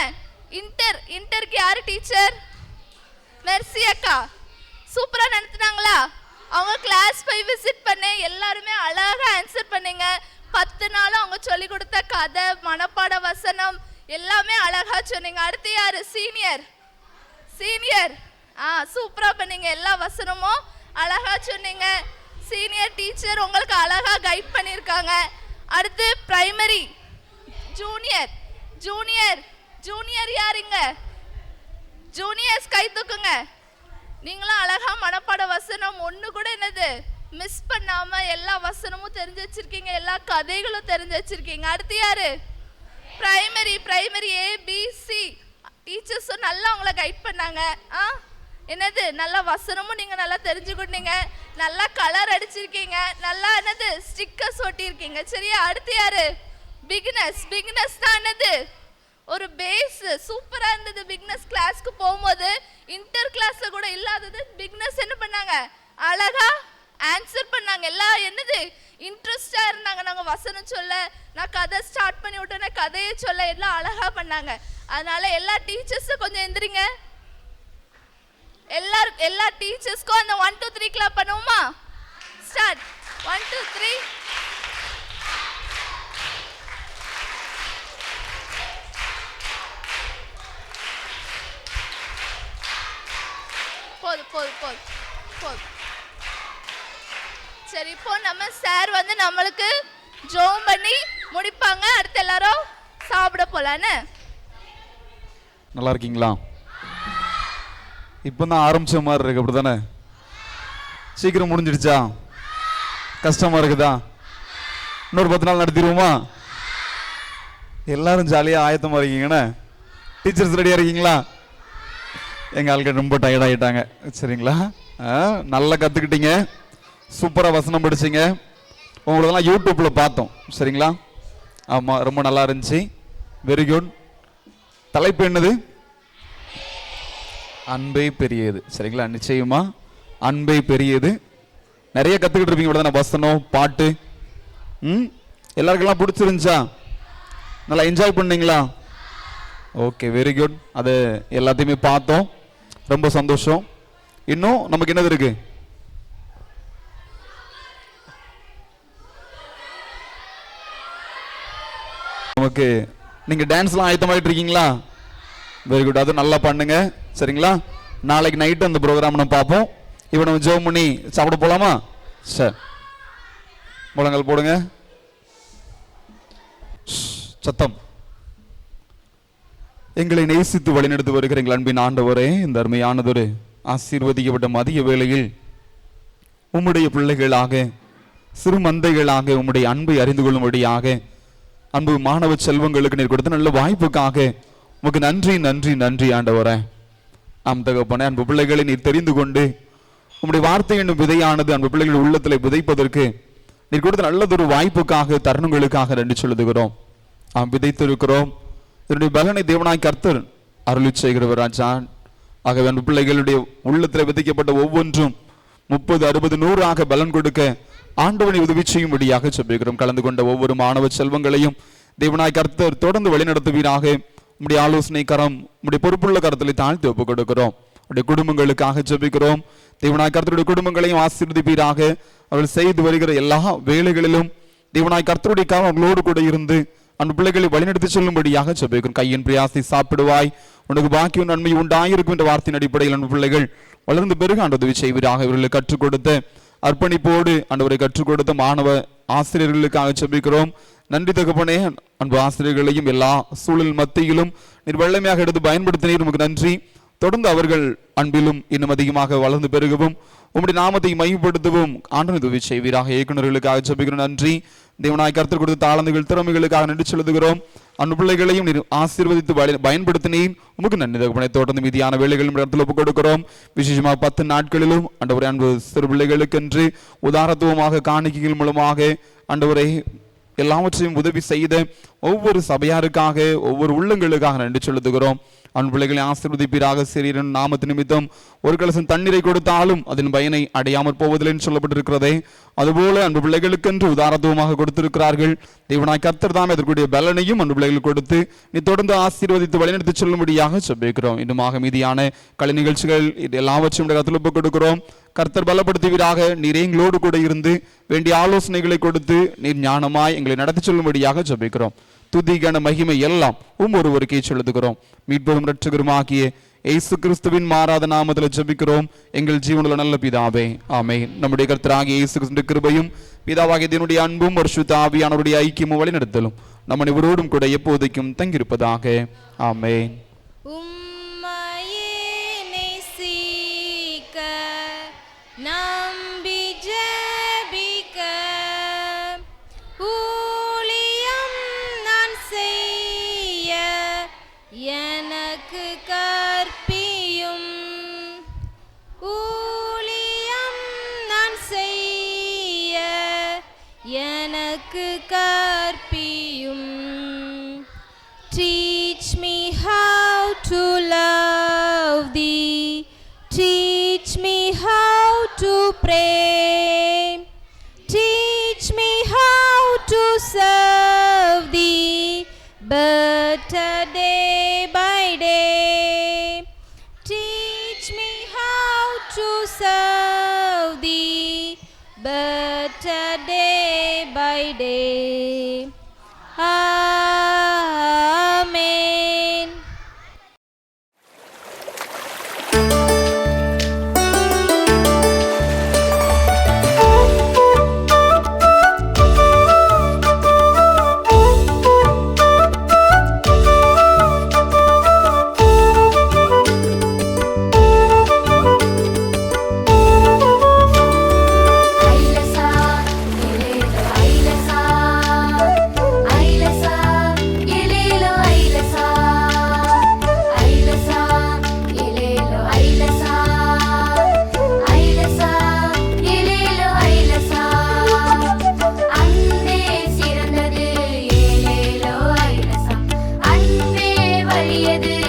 G: இன்டருக்கு யாரு டீச்சர்? மெர்சி அக்கா. சூப்பரா நடத்துனாங்களா? அவங்க கிளாஸ் போய் விசிட் பண்ணி எல்லாருமே அழகா ஆன்சர் பண்ணீங்க. 10 நாளும் அவங்க சொல்லி கொடுத்த கதை, மனப்பாட வசனம் எல்லாமே அழகா சொன்னீங்க. அடுத்து யாரு? சீனியர். சூப்பரா பண்ணீங்க. எல்லா வசனமும் அழகா சொன்னீங்க. சீனியர் டீச்சர் உங்களுக்கு அழகா கைட் பண்ணியிருக்காங்க. அடுத்து பிரைமரி. ஜூனியர் யாருங்க? ஜூனியர்ஸ் கை தூக்குங்க. நீங்களும் அழகா மனப்பாட வசனம் ஒன்று கூட என்னது மிஸ் பண்ணாம எல்லா வசனமும் தெரிஞ்சு வச்சிருக்கீங்க. எல்லா கதைகளும் தெரிஞ்சு வச்சிருக்கீங்க. அடுத்து யாரு? பிரைமரி ABC டீச்சர்ஸும் நல்லா உங்களை கைட் பண்ணாங்க. என்னது நல்ல வசனமும் நீங்க நல்லா தெரிஞ்சுக்கிட்டீங்க. நல்லா கலர் அடிச்சிருக்கீங்க. நல்லா என்னது ஸ்டிக்கர்ஸ் ஒட்டியிருக்கீங்க. சரியா? அடுத்து யாரு? பிகினஸ் தான் என்னது ஒரு பேஸ். சூப்பரா இருந்தது. பிகினஸ் கிளாஸ்க்கு போகும்போது இன்டர் கிளாஸ்ல கூட இல்லாதது பிகினஸ் என்ன பண்ணாங்க? அழகா ஆன்சர் பண்ணாங்க. எல்லாம் என்னது இன்ட்ரெஸ்டா இருந்தாங்க. நாங்க வசனம் சொல்ல, நான் கதை ஸ்டார்ட் பண்ணி விட்டேன்னா கதையை சொல்ல எல்லாம் அழகா பண்ணாங்க. அதனால எல்லா டீச்சர்ஸும் கொஞ்சம் எந்திரிங்க. எல்லா டீச்சர்ஸ்க்கும் அந்த 1 2 3 கிளாப் பண்ணுவோமா? ஸ்டார்ட். 1 2 3. போது. சரி, இப்போ நம்ம சார் வந்து நம்மளுக்கு ஜோம் பண்ணி முடிப்பாங்க. அடுத்து எல்லாரும் சாப்பிட போலான்னு.
K: நல்லா இருக்கீங்களா? இப்போ தான் ஆரம்பிச்ச மாதிரி இருக்கு, அப்படிதானே? சீக்கிரம் முடிஞ்சிடுச்சா? கஷ்டமா இருக்குதா? இன்னொரு 10 நாள் நடத்திடுவோமா? எல்லாரும் ஜாலியாக ஆயத்தமாக இருக்கீங்கண்ணே. டீச்சர்ஸ் ரெடியாக இருக்கீங்களா? எங்கள் ஆட்கள் ரொம்ப டயர்டாகிட்டாங்க. சரிங்களா? நல்லா கற்றுக்கிட்டீங்க. சூப்பராக வசனம் படிச்சிங்க. உங்களதெல்லாம் யூடியூப்பில் பார்த்தோம். சரிங்களா? ஆமாம், ரொம்ப நல்லா இருந்துச்சு. Very good. தலைப்பு என்னது? அன்பே பெரியது. சரிங்களா? நிச்சயமா அன்பே பெரியது. நிறைய கற்றுக்கிட்டு இருப்பீங்க, இவ்வளோ தானே? வசனம், பாட்டு. எல்லாருக்கெல்லாம் பிடிச்சிருந்துச்சா? நல்லா என்ஜாய் பண்ணீங்களா? Okay, very good. அது எல்லாத்தையுமே பார்த்தோம். ரொம்ப சந்தோஷம். இன்னும் நமக்கு என்னது இருக்கு? நமக்கு நீங்க டான்ஸ்லாம் ஆயத்தமாயிட்டு இருக்கீங்களா? Very good. அது நல்லா பண்ணுங்க. சரிங்களா? நாளைக்கு நைட்டு அந்த ப்ரோக்ராம் நம்ம பார்ப்போம். இப்போ நம்ம ஜோம் பண்ணி சாப்பிட போலாமா? சார், முழங்கால் போடுங்க. சத்தம். எங்களை நேசித்து வழிநடத்தி வருகிற எங்கள் அன்பின் ஆண்டவரே, இந்த அருமையானதொரு ஆசீர்வதிக்கப்பட்ட மதிய வேளையில் உம்முடைய பிள்ளைகளாக, சிறு மந்தைகளாக உம்முடைய அன்பை அறிந்து கொள்ளும்படியாக, அன்பு மாணவ செல்வங்களுக்கு நீர் கொடுத்த நல்ல வாய்ப்புக்காக உமக்கு நன்றி நன்றி நன்றி ஆண்டவரே. ஆம் தகப்பனே, அன்பு பிள்ளைகளை நீர் தெரிந்து கொண்டு உம்முடைய வார்த்தை என்னும் விதையானது அன்பு பிள்ளைகள் உள்ளத்தில் விதைப்பதற்கு நீர் கொடுத்த நல்லதொரு வாய்ப்புக்காக, தருணங்களுக்காக நன்றி சொல்லுகிறோம். ஆம், விதைத்திருக்கிறோம். இதனுடைய பலனை தேவனாய் கர்த்தர் அருளி செய்கிறவர் ராஜா. ஆகவே அன்பு பிள்ளைகளுடைய உள்ளத்தில் விதைக்கப்பட்ட ஒவ்வொன்றும் 30 60 100 பலன் கொடுக்க ஆண்டவனை உதவி செய்யும்படியாக சொல்லுகிறோம். கலந்து கொண்ட ஒவ்வொரு மாணவ செல்வங்களையும் தேவனாய் கர்த்தர் தொடர்ந்து வழிநடத்துவீராக. உம்முடைய ஆலோசனை கரம், உம்முடைய பொறுப்புள்ள கரத்திலே தாழ்த்தி ஒப்புக் கொடுக்கிறோம். உடைய குடும்பங்களுக்காக ஜெபிக்கிறோம். தேவனாய் கர்த்தருடைய குடும்பங்களையும் ஆசீர்வதிப்பீராக. அவள் செய்து வருகிற எல்லா வேலைகளிலும் தேவனாய் கர்த்தருடைய காலம் அவங்களோடு கூட இருந்து அன்பு பிள்ளைகளை வழிநடத்தி சொல்லும்படியாக ஜெபிக்கிறோம். கையின் பிரியாசை சாப்பிடுவாய், உனக்கு பாக்கியம் நன்மை உண்டாயிருக்கும் என்ற வார்த்தையின் அடிப்படையில் அன்பு பிள்ளைகள் வளர்ந்து பெருக ஆண்டு உதவி செய்வீராக. இவர்களுக்கு கற்றுக் கொடுத்த அர்ப்பணிப்போடு ஆண்டவரை கற்றுக் கொடுத்த மாணவ ஆசிரியர்களுக்காக ஜெபிக்கிறோம். நன்றி தகப்பனே. அன்பு ஆசிரியர்களையும் எல்லா சூழல் மத்தியிலும் நீர் வல்லமையாக எடுத்து பயன்படுத்தினீர். நமக்கு நன்றி. தொடர்ந்து அவர்கள் அன்பிலும் இன்னும் அதிகமாக வளர்ந்து பெருகவும் உம்முடைய நாமத்தை மையப்படுத்தவும் ஆண்டவரை உதவி செய்வீராக. இயக்குநர்களுக்காக ஜெபிக்கிறோம். நன்றி. தேவனாய் கர்த்தர் கொடுத்த தாளந்துகள், திறமைகளுக்காக நன்றி சொல்லுகிறோம். அன்பு பிள்ளைகளையும் நீர் ஆசீர்வதித்து பயன்படுத்தினீர். உமக்கு நன்றி தகப்பனே. தொடர்ந்து மீதியான வேலைகளும் இடத்தில் ஒப்புக் கொடுக்கிறோம். விசேஷமாக 10 நாட்களிலும் ஆண்டவரே அன்பு சிறு பிள்ளைகளுக்கென்று உதாரத்துவமாக காணிக்கைகள் மூலமாக ஆண்டவரை எல்லாவற்றையும் உதவி செய்த ஒவ்வொரு சபையாருக்காக, ஒவ்வொரு உள்ளங்களுக்காக நன்றி சொல்லுகிறோம். அவன் பிள்ளைகளை ஆசீர்வதிப்பீராக. சிறியன் நாமத்து நிமித்தம் ஒரு கலசம் தண்ணீரை கொடுத்தாலும் அதன் பயனை அடையாமற் போவதில்லை என்று சொல்லப்பட்டிருக்கிறதே, அதுபோல அன்பு பிள்ளைகளுக்கென்று உதாரத்துவமாக கொடுத்திருக்கிறார்கள். தேவனாய் கர்த்தர் தாமே அதற்குரிய பலனையும் அன்பு பிள்ளைகள் கொடுத்து நீ தொடர்ந்து ஆசீர்வதித்து வழிநடத்தி செல்லும்படியாக ஜெபிக்கிறோம். இன்னுமாக மீதியான கலை நிகழ்ச்சிகள் எல்லாவற்றையும் கருத்தில் ஒப்புக் கொடுக்கிறோம். கர்த்தர் பலப்படுத்துவீராக. நீர் எங்களோடு கூட இருந்து வேண்டிய ஆலோசனைகளை கொடுத்து நீர் ஞானமாய் எங்களை நடத்தி செல்லும்படியாக ஜெபிக்கிறோம். துதி கன மகிமை எல்லாம் ஒருவருக்கே செலுத்துகிறோம். மீட்பரும் இரட்சகருமாகிய இயேசு கிறிஸ்துவின் மாறாத நாமத்தில் ஜெபிக்கிறோம் எங்கள் ஜீவனுள்ள நல்ல பிதாவே, ஆமென். நம்முடைய கர்த்தராகிய இயேசு கிறிஸ்துவின் கிருபையும் பிதாவாகிய தேவனுடைய அன்பும் பரிசுத்த ஆவியானவருடைய ஐக்கியமும் வழிநடத்தலும் நம் அனைவரோடும் கூட எப்போதைக்கும் தங்கியிருப்பதாக, ஆமென்.
D: நம்பி ஜெபிக்க ஊழியம் நான் செய்ய எனக்கு கற்பியும். ஊழியம் நான் செய்ய எனக்கு கற்பியும். Teach me how to love thee. Teach me how to pray. Teach me how to serve thee better day by day. Teach me how to serve thee better day by day. Amen.
A: வலியது